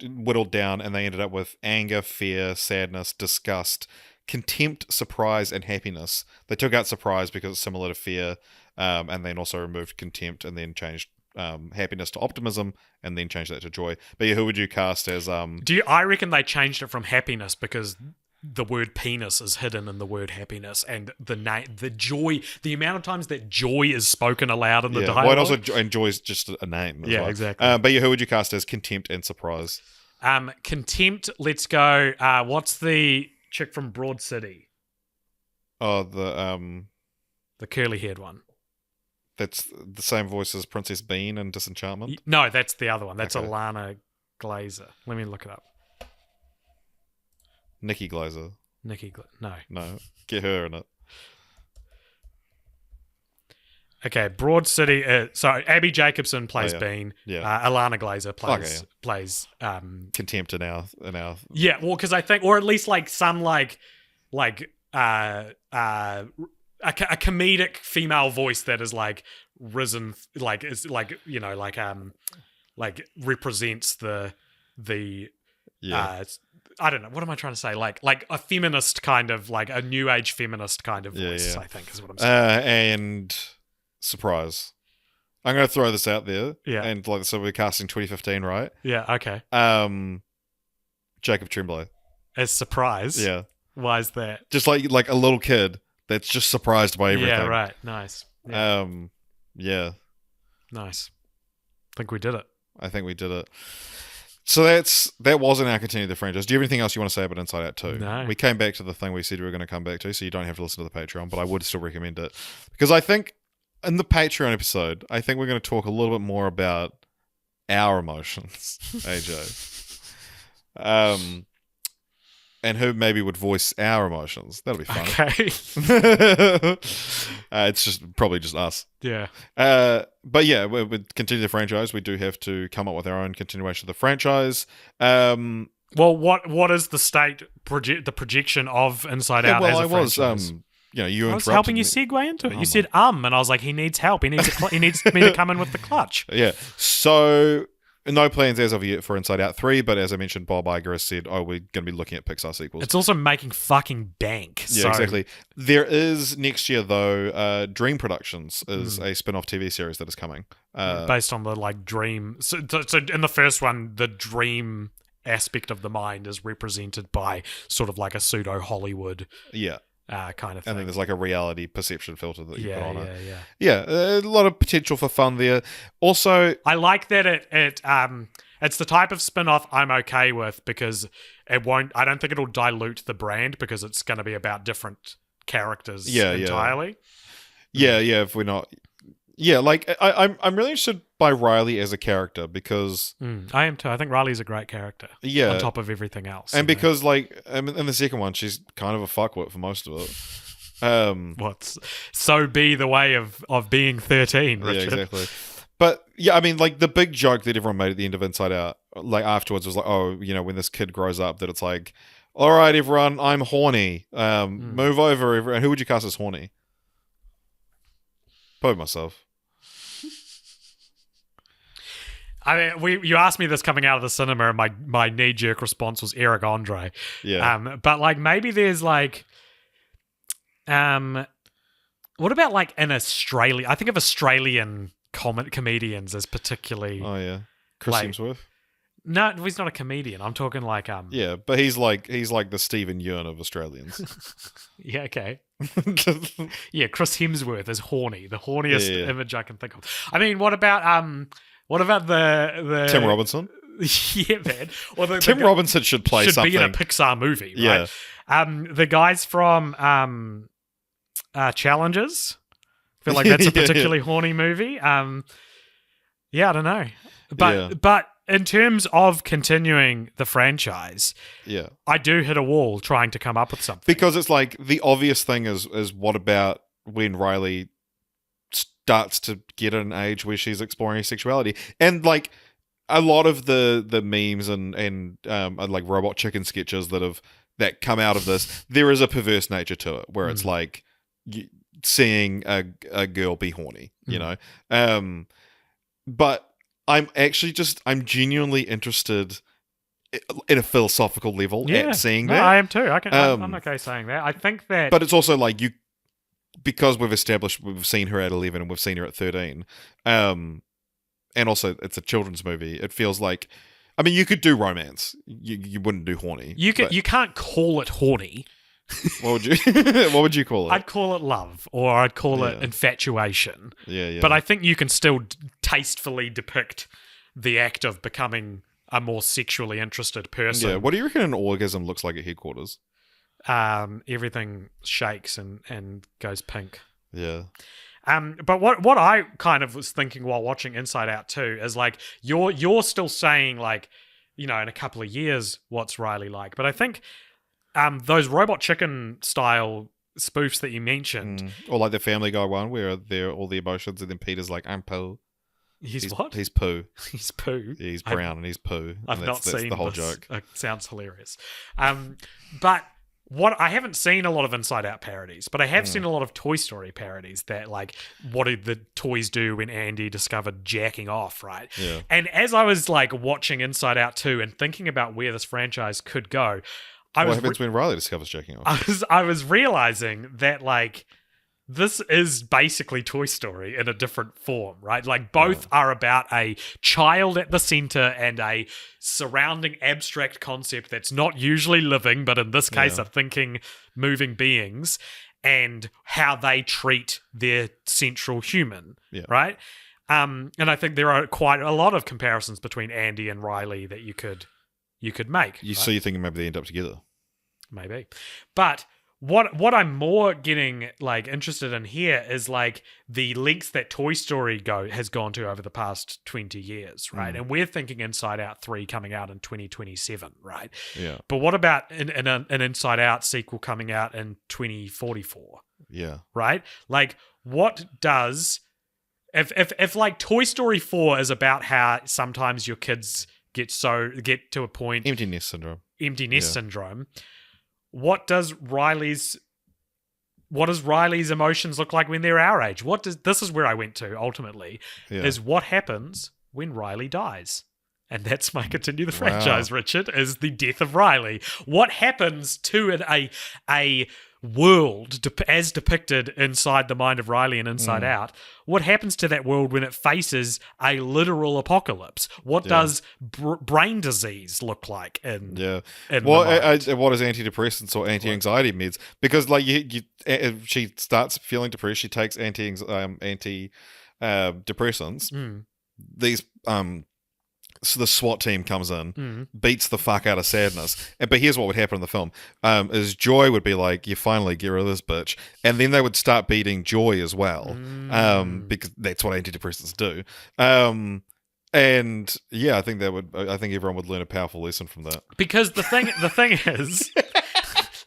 whittled down, and they ended up with anger, fear, sadness, disgust, contempt, surprise, and happiness. They took out surprise because it's similar to fear, and then also removed contempt, and then changed happiness to optimism, and then changed that to joy. But yeah, who would you cast as I reckon they changed it from happiness because the word penis is hidden in the word happiness, and the joy, the amount of times that joy is spoken aloud in the dialogue. Well, and joy is just a name as well. Exactly. But yeah, who would you cast as contempt and surprise? Contempt, let's go. What's the chick from Broad City? Oh, the curly haired one. That's the same voice as Princess Bean in Disenchantment? No, that's the other one. That's Okay. Alana Glazer. Let me look it up. Nikki Glazer. No. Get her in it. Okay, Broad City. So Abby Jacobson plays yeah. Bean. Yeah. Alana Glazer plays contempt in our. Yeah, well, because I think, or at least like some a comedic female voice that is like risen, like is like, you know, like represents the I don't know, what am I trying to say, like a feminist kind of, like a new age feminist kind of voice. I think is what I'm saying. And surprise, I'm going to throw this out there. And so we're casting 2015, right? Okay. Jacob Tremblay as surprise. Why is that? Just like a little kid that's just surprised by everything. Yeah, right. Nice. Yeah. Nice. I think we did it. So that wasn't our continue the franchise. Do you have anything else you want to say about Inside Out 2? No. We came back to the thing we said we were going to come back to, so you don't have to listen to the Patreon, but I would still recommend it. Because I think in the Patreon episode, I think we're going to talk a little bit more about our emotions, AJ. And who maybe would voice our emotions. That'll be fun. Okay. It's probably just us. Yeah. But yeah, we continue the franchise. We do have to come up with our own continuation of the franchise. Well, what is the state the projection of Inside Out as a franchise? You I was helping you segue into it. You said and I was like, he needs help. He needs me to come in with the clutch. Yeah. So no plans as of yet for Inside Out 3, but as I mentioned, Bob Iger has said, we're going to be looking at Pixar sequels. It's also making fucking bank. Yeah, exactly. There is next year, though, Dream Productions is a spin-off TV series that is coming. Based on the dream. So in the first one, the dream aspect of the mind is represented by sort of like a pseudo Hollywood kind of thing. And then there's like a reality perception filter that you put on it. Yeah, a lot of potential for fun there. Also, I like that it's the type of spin-off I'm okay with, because I don't think it'll dilute the brand, because it's going to be about different characters entirely. Yeah, if we're not Yeah, like I'm really interested by Riley as a character because I am too. I think Riley's a great character. Yeah, on top of everything else, and because like in the second one, she's kind of a fuckwit for most of it. What's so be the way of being 13, Richard. Yeah, exactly. But yeah, I mean, like the big joke that everyone made at the end of Inside Out, like afterwards, was like, oh, when this kid grows up, that it's like, all right, everyone, I'm horny. Move over, everyone. Who would you cast as horny? Probably myself. I mean, you asked me this coming out of the cinema, and my knee jerk response was Eric Andre. Yeah. But like maybe there's like, what about like in Australia? I think of Australian comedians as particularly. Oh yeah, Chris Hemsworth. No, he's not a comedian. I'm talking like Yeah, but he's like the Stephen Yeun of Australians. Yeah, okay. Yeah, Chris Hemsworth is horny. The horniest image I can think of. I mean, what about the Tim Robinson? Yeah, man. Or Tim Robinson should play something. Should be in a Pixar movie, right? Yeah. The guys from Challengers. I feel like that's a particularly horny movie. Yeah, I don't know. But in terms of continuing the franchise, I do hit a wall trying to come up with something. Because it's like the obvious thing is what about when Riley starts to get at an age where she's exploring her sexuality? And like a lot of the memes and like robot chicken sketches that come out of this, there is a perverse nature to it where it's like seeing a girl be horny, you know? But I'm genuinely interested in a philosophical level at seeing that. I am too. I'm okay saying that. I think that... But it's also like because we've seen her at 11 and we've seen her at 13, and also it's a children's movie, it feels like, I mean, you could do romance. You wouldn't do horny. You can't call it horny. What would you call it? I'd call it love, or I'd call it infatuation. Yeah. But I think you can still tastefully depict the act of becoming a more sexually interested person. Yeah. What do you reckon an orgasm looks like at headquarters? Everything shakes and goes pink. Yeah. But what I kind of was thinking while watching Inside Out 2 is like you're still saying like, in a couple of years what's Riley like. But I think those Robot Chicken style spoofs that you mentioned, or like the Family Guy one where they're all the emotions, and then Peter's like, I'm poo. He's what? He's poo. He's poo. Yeah, he's brown and he's poo. I've not seen that's the whole this. joke. It sounds hilarious. But what I haven't seen a lot of Inside Out parodies, but I have seen a lot of Toy Story parodies that like, what did the toys do when Andy discovered jacking off, right? Yeah. And as I was like watching Inside Out 2 and thinking about where this franchise could go, what happens when Riley discovers jacking off? I was realizing that like this is basically Toy Story in a different form, right? Like both are about a child at the center and a surrounding abstract concept that's not usually living, but in this case are thinking, moving beings, and how they treat their central human, right? And I think there are quite a lot of comparisons between Andy and Riley that you could make. So you're thinking maybe they end up together? Maybe. But what I'm more getting like interested in here is like the lengths that Toy Story has gone to over the past 20 years, right? And we're thinking Inside Out 3 coming out in 2027, right? Yeah. But what about an Inside Out sequel coming out in 2044? Yeah. Right? Like what does if like Toy Story 4 is about how sometimes your kids get to a point, empty nest syndrome. What does Riley's emotions look like when they're our age? This is where I went to ultimately, is what happens when Riley dies. And that's my continue the franchise, Richard, is the death of Riley. What happens to a world as depicted inside the mind of Riley and Inside Out? What happens to that world when it faces a literal apocalypse? What does brain disease look like in what is antidepressants or anti-anxiety meds? Because like if she starts feeling depressed, she takes anti-depressants. These So the SWAT team comes in, beats the fuck out of Sadness. But here's what would happen in the film: is Joy would be like, "You finally get rid of this bitch," and then they would start beating Joy as well, because that's what antidepressants do. And yeah, I think everyone would learn a powerful lesson from that. Because the thing is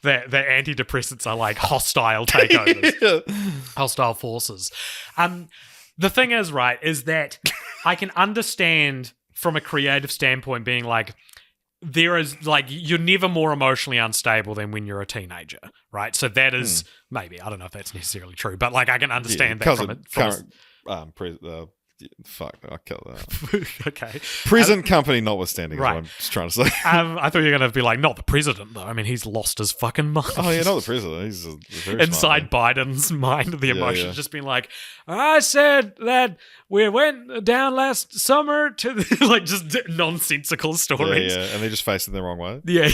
that antidepressants are like hostile takeovers, hostile forces. The thing is, right, is that I can understand from a creative standpoint being like, there is like, you're never more emotionally unstable than when you're a teenager, right? So that is maybe, I don't know if that's necessarily true, but like I can understand that fuck, I'll kill that. Okay. Present company notwithstanding, right. is what I'm just trying to say. I thought you were going to be like, not the president, though. I mean, he's lost his fucking mind. Oh, yeah, not the president. He's a very inside smart Biden's mind, the emotions yeah. just being like, I said that we went down last summer to like just nonsensical stories. Yeah, and they're just facing the wrong way. Yeah.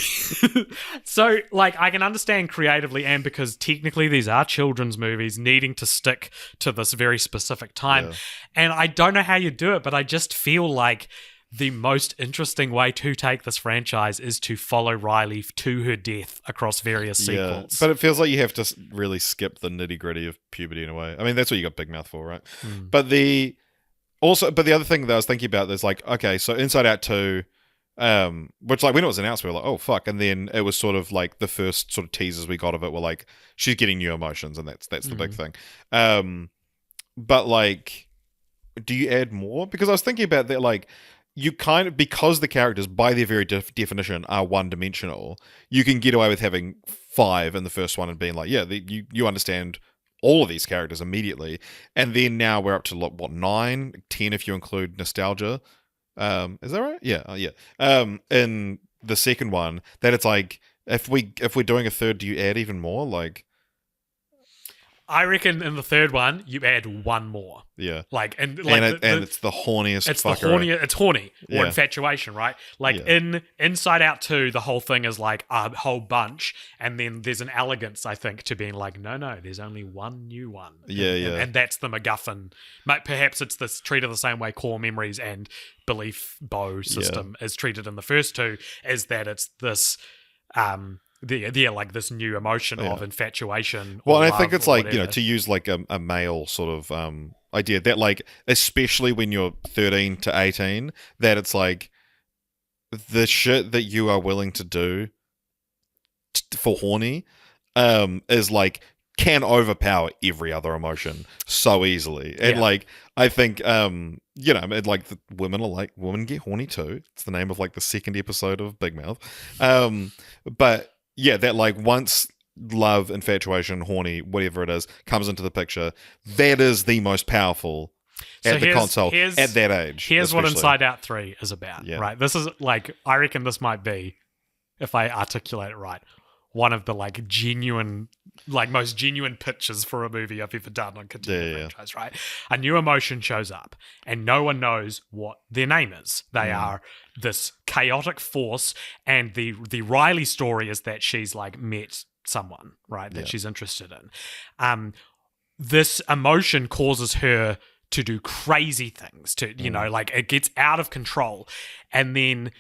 So, like, I can understand creatively, and because technically these are children's movies, needing to stick to this very specific time. Yeah. And I don't know how you do it, but I just feel like the most interesting way to take this franchise is to follow Riley to her death across various sequels. But it feels like you have to really skip the nitty-gritty of puberty in a way. I mean, that's what you got Big Mouth for, right? But the other thing that I was thinking about is like, okay, so Inside Out 2, which like when it was announced, we were like, oh fuck, and then it was sort of like the first sort of teasers we got of it were like, she's getting new emotions, and that's the big thing. But like, do you add more? Because I was thinking about that, like, you kind of, because the characters by their very definition are one-dimensional, you can get away with having 5 in the first one and being like, yeah, you understand all of these characters immediately, and then now we're up to like, what, 9, 10 if you include nostalgia. Is that right? Yeah. In the second one, that it's like, if we're doing a third, do you add even more? Like, I reckon in the third one you add one more. Yeah. Like and it's the horniest. It's fucker. the horniest. It's horny or infatuation, right? Like in Inside Out 2, the whole thing is like a whole bunch, and then there's an elegance, I think, to being like, no, there's only one new one. And that's the MacGuffin. Perhaps it's this treated the same way core memories and belief bow system is treated in the first two, is that it's this like this new emotion of infatuation. Well, and I think it's like, to use like a male sort of idea that, like, especially when you're 13 to 18, that it's like the shit that you are willing to do for horny is like, can overpower every other emotion so easily. And like, I think, like women get horny too. It's the name of like the second episode of Big Mouth. But yeah, that like once love, infatuation, horny, whatever it is, comes into the picture, that is the most powerful at the console at that age. Here's what Inside Out 3 is about, right? This is like, I reckon this might be, if I articulate it right, one of the like genuine, like most genuine pitches for a movie I've ever done on continuing franchise, right? A new emotion shows up and no one knows what their name is. They are this chaotic force, and the Riley story is that she's like met someone, right, that she's interested in. This emotion causes her to do crazy things, to, you know, like it gets out of control. And then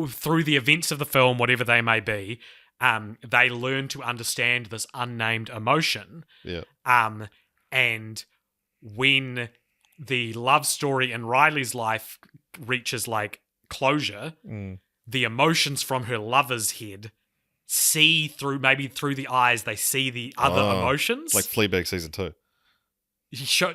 through the events of the film, whatever they may be, they learn to understand this unnamed emotion. And when the love story in Riley's life reaches like closure, the emotions from her lover's head see through the eyes, they see the other emotions. Like Fleabag season 2.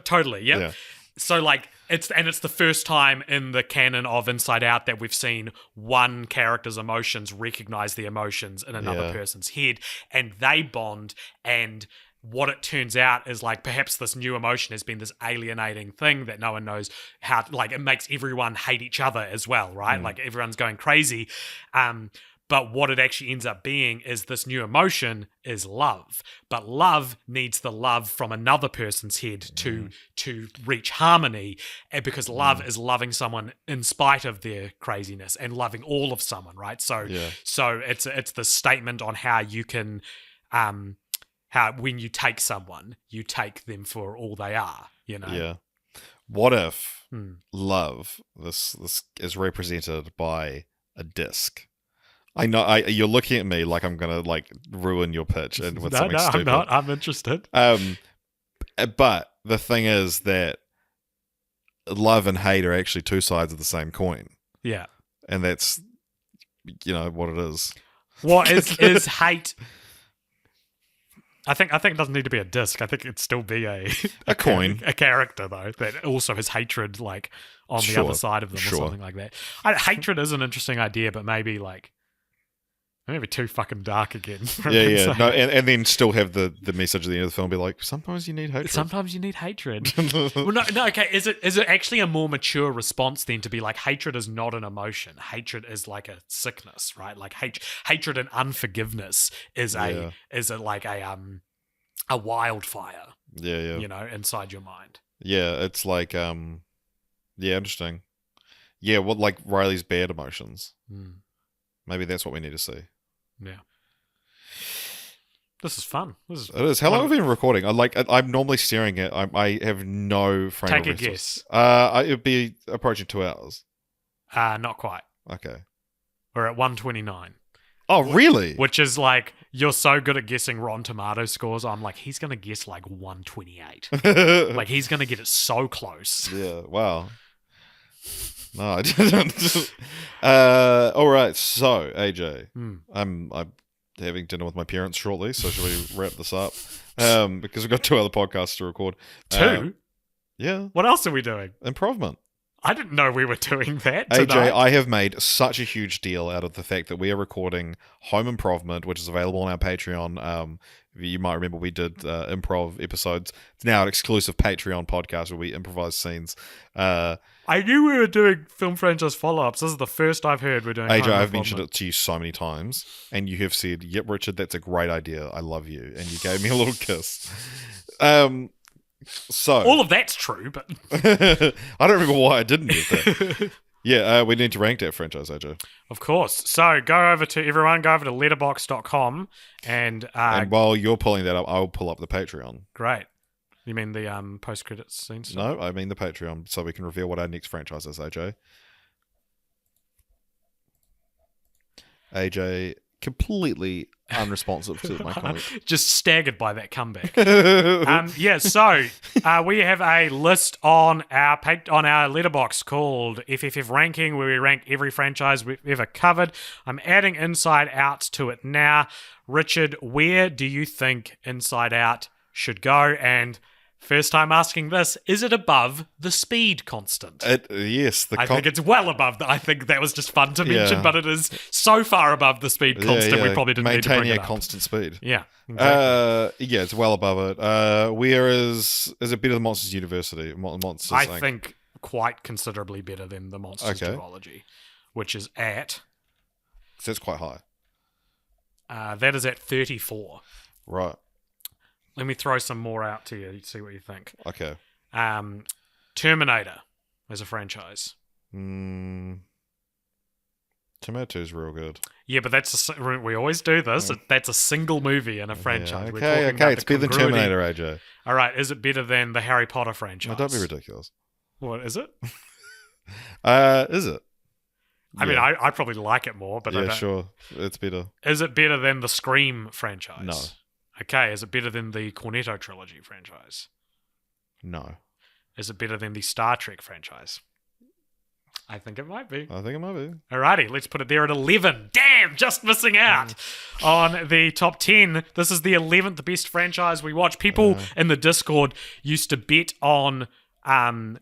Totally, yeah. So like it's the first time in the canon of Inside Out that we've seen one character's emotions recognize the emotions in another person's head, and they bond. And what it turns out is like perhaps this new emotion has been this alienating thing that no one knows how. Like it makes everyone hate each other as well, right? Like everyone's going crazy. But what it actually ends up being is this new emotion is love. But love needs the love from another person's head to reach harmony, because love is loving someone in spite of their craziness and loving all of someone, right? So it's the statement on how you can, how when you take someone, you take them for all they are, you know? Yeah. What if love this is represented by a disc? I know you're looking at me like I'm gonna like ruin your pitch and with something stupid. I'm not. I'm interested. But the thing is that love and hate are actually two sides of the same coin. Yeah, and that's what it is. What is hate? I think it doesn't need to be a disc. I think it'd still be a coin, a character though that also has hatred like on the other side of them or something like that. Hatred is an interesting idea, but maybe too fucking dark again. Yeah. No, and then still have the message at the end of the film be like, sometimes you need hatred. Sometimes you need hatred. Well, no. Okay, is it actually a more mature response then to be like, hatred is not an emotion. Hatred is like a sickness, right? Like hatred and unforgiveness is a wildfire. Yeah. Inside your mind. Yeah, it's like interesting. Yeah, what like Riley's bad emotions. Maybe that's what we need to see. Yeah. This is fun. It is. How long have we been recording? I'm normally staring at. I have no frame of reference. Take a guess. It'd be approaching 2 hours. Not quite. Okay. We're at 129. Oh, really? Which is like, you're so good at guessing Rotten Tomato scores. I'm like, he's going to guess like 128. Like, he's going to get it so close. Yeah, wow. No, I didn't. All right, so, AJ, I'm having dinner with my parents shortly, so should we wrap this up? Because we've got 2 other podcasts to record. 2? Yeah. What else are we doing? Improvement. I didn't know we were doing that tonight. AJ, I have made such a huge deal out of the fact that we are recording Home Improvement, which is available on our Patreon. You might remember we did improv episodes. It's now an exclusive Patreon podcast where we improvise scenes. I knew we were doing film franchise follow-ups. This is the first I've heard we're doing AJ, I've mentioned it to you so many times, and you have said, yep, Richard, that's a great idea. I love you. And you gave me a little kiss. So all of that's true, but I don't remember why I didn't get that. Yeah, we need to rank that franchise, AJ. Of course. So go over to letterboxd.com and while you're pulling that up, I'll pull up the Patreon. Great. You mean the post-credits scene stuff? No, I mean the Patreon, so we can reveal what our next franchise is, AJ. AJ, completely unresponsive to my comment. Just staggered by that comeback. So we have a list on our Letterboxd called FFF Ranking, where we rank every franchise we've ever covered. I'm adding Inside Out to it now. Richard, where do you think Inside Out should go? And first time asking this, is it above the speed constant? Yes. I think it's well above that. I think that was just fun to mention, but it is so far above the speed constant, we probably didn't need to bring it up. Maintaining a constant speed. Yeah, exactly. Yeah, it's well above it. Where is it better than Monsters University? Monsters, I think quite considerably better than the Monsters duology, which is at... So that's quite high. That is at 34. Right. Let me throw some more out to you, see what you think. Okay. Terminator as a franchise. Terminator's real good. Yeah, but we always do this. That's a single movie in a franchise. Yeah, okay. It's better than Terminator, AJ. All right. Is it better than the Harry Potter franchise? No, don't be ridiculous. What is it? Is it? I mean, I probably like it more, but I don't. Sure. It's better. Is it better than the Scream franchise? No. Okay, is it better than the Cornetto trilogy franchise? No. Is it better than the Star Trek franchise? I think it might be. Alrighty, let's put it there at 11. Damn, just missing out on the top 10. This is the 11th best franchise we watch. People in the Discord used to bet on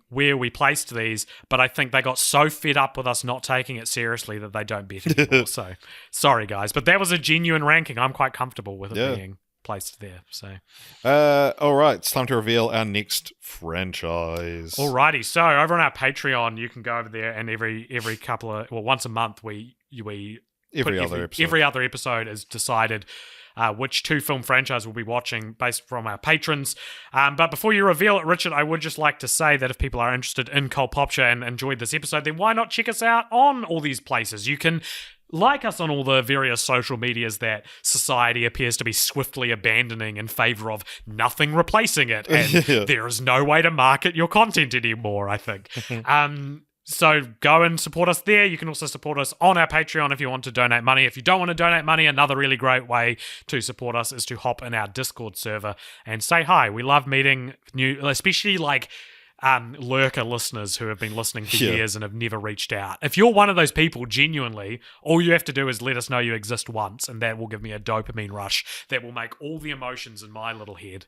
where we placed these, but I think they got so fed up with us not taking it seriously that they don't bet anymore. So, sorry guys, but that was a genuine ranking. I'm quite comfortable with it being placed there. So, all right, it's time to reveal our next franchise. Alrighty, so over on our Patreon, you can go over there, and every couple of once a month every other episode is decided which 2 film franchise we'll be watching based from our patrons. But before you reveal it, Richard, I would just like to say that if people are interested in cult popture and enjoyed this episode, then why not check us out on all these places? You can like us on all the various social medias that society appears to be swiftly abandoning in favor of nothing replacing it, and there is no way to market your content anymore, I think. So go and support us there. You can also support us on our Patreon if you want to donate money. If you don't want to donate money, another really great way to support us is to hop in our Discord server and say hi. We love meeting new, especially like lurker listeners who have been listening for years and have never reached out. If you're one of those people, genuinely, all you have to do is let us know you exist once, and that will give me a dopamine rush that will make all the emotions in my little head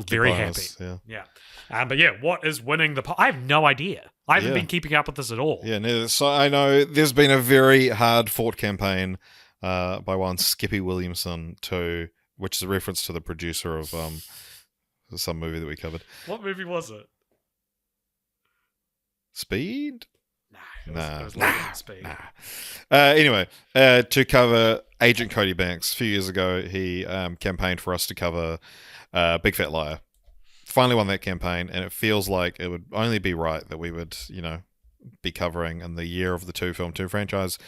very happy. Yeah. But yeah, what is winning the I have no idea. I haven't been keeping up with this at all. Yeah, so I know there's been a very hard fought campaign by one Skippy Williamson which is a reference to the producer of some movie that we covered. What movie was it? Speed? It was Speed. Anyway, to cover Agent Cody Banks. A few years ago, he campaigned for us to cover Big Fat Liar. Finally won that campaign, and it feels like it would only be right that we would, be covering in the year of the two franchise,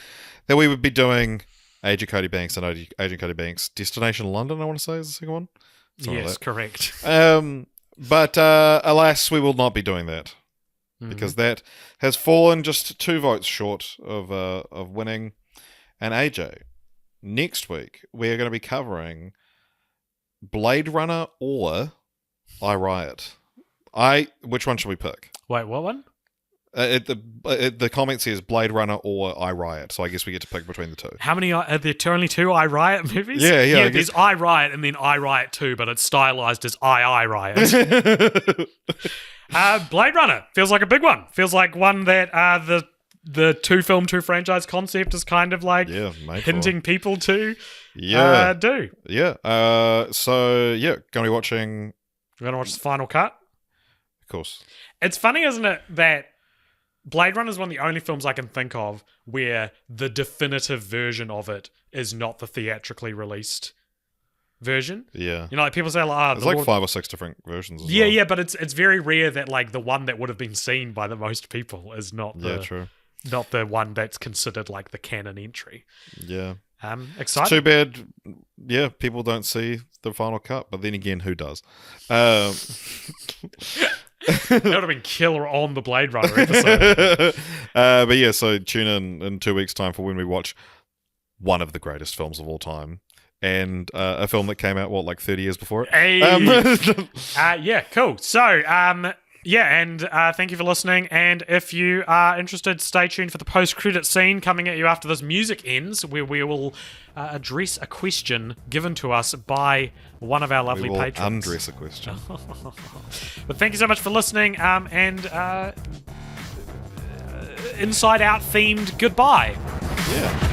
that we would be doing Agent Cody Banks and Agent Cody Banks Destination London, I want to say, is the second one. Something yes, correct. But alas, we will not be doing that. Because that has fallen just 2 votes short of winning. And AJ, next week we are going to be covering Blade Runner or I Riot. Which one should we pick? Wait, what one? The comment says Blade Runner or I Riot, so I guess we get to pick between the two. How many are there? Only 2 I Riot movies? Yeah. There's I Riot and then I Riot 2, but it's stylized as I Riot. Blade Runner feels like a big one. Feels like one that the 2 franchise concept is kind of like hinting people to do. Yeah. So gonna be watching. We're gonna watch the final cut. Of course. It's funny, isn't it, that Blade Runner is one of the only films I can think of where the definitive version of it is not the theatrically released version. Yeah. Like people say, like, there's like 5 or 6 different versions as well. Yeah, but it's very rare that like the one that would have been seen by the most people is not not the one that's considered like the canon entry. Yeah. Excited. It's too bad, people don't see the final cut, but then again, who does? That would have been killer on the Blade Runner episode. But so tune in 2 weeks' time for when we watch one of the greatest films of all time. And a film that came out, like 30 years before it? Hey. Cool. So, and thank you for listening. And if you are interested, stay tuned for the post-credit scene coming at you after this music ends, where we will address a question given to us by one of our lovely patrons. Undress a question. But thank you so much for listening. And Inside Out themed goodbye. Yeah.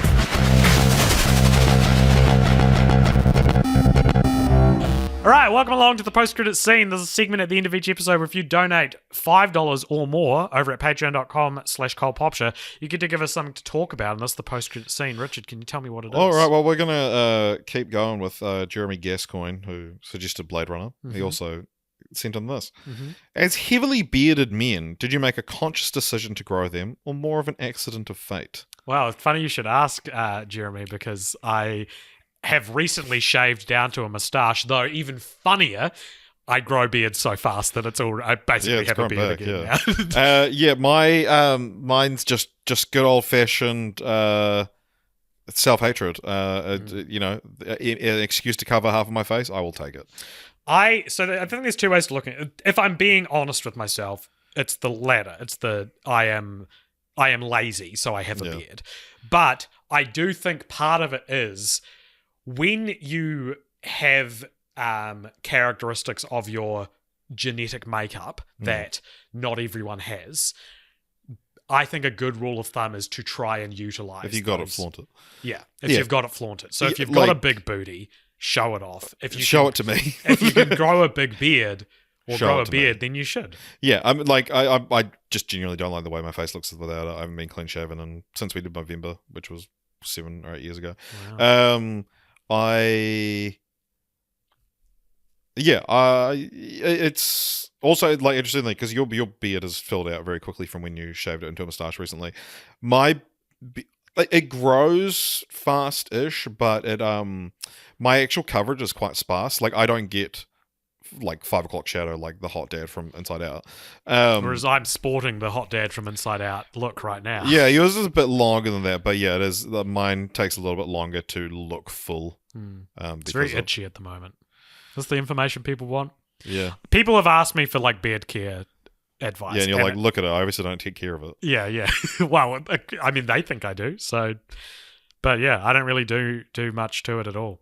All right, welcome along to the post-credit scene. There's a segment at the end of each episode where if you donate $5 or more over at patreon.com/ColePopture, you get to give us something to talk about, and that's the post-credit scene. Richard, can you tell me what it is? All right, well, we're going to keep going with Jeremy Gascoigne, who suggested Blade Runner. Mm-hmm. He also sent in this. Mm-hmm. As heavily bearded men, did you make a conscious decision to grow them, or more of an accident of fate? Well, it's funny you should ask, Jeremy, because I have recently shaved down to a moustache, though even funnier, I grow beards so fast that I basically have a beard again now. Mine's just good old-fashioned self-hatred. An excuse to cover half of my face, I will take it. I think there's 2 ways to look at it. If I'm being honest with myself, it's the latter. It's the I am lazy, so I have a beard. But I do think part of it is when you have characteristics of your genetic makeup that not everyone has, I think a good rule of thumb is to try and utilize if you got it, flaunt it. Yeah, if you've got it, flaunt it. So if you've got a big booty, show it off. If you show it to me. If you can grow a big beard or grow a beard, then you should. Yeah, I'm like I just genuinely don't like the way my face looks without it. I haven't been clean shaven and since we did November, which was 7 or 8 years ago. Wow. It's also like interestingly because your beard is filled out very quickly from when you shaved it into a moustache recently. it grows fast-ish, but it my actual coverage is quite sparse. Like I don't get like 5 o'clock shadow like the hot dad from Inside Out. Whereas I'm sporting the hot dad from Inside Out look right now. Yeah, yours is a bit longer than that, but yeah, it is. Mine takes a little bit longer to look full. It's very itchy at the moment. That's the information people want. Yeah, people have asked me for like beard care advice. Yeah, and you're like, look at it. I obviously don't take care of it. Yeah. Well, I mean, they think I do. So, but yeah, I don't really do much to it at all.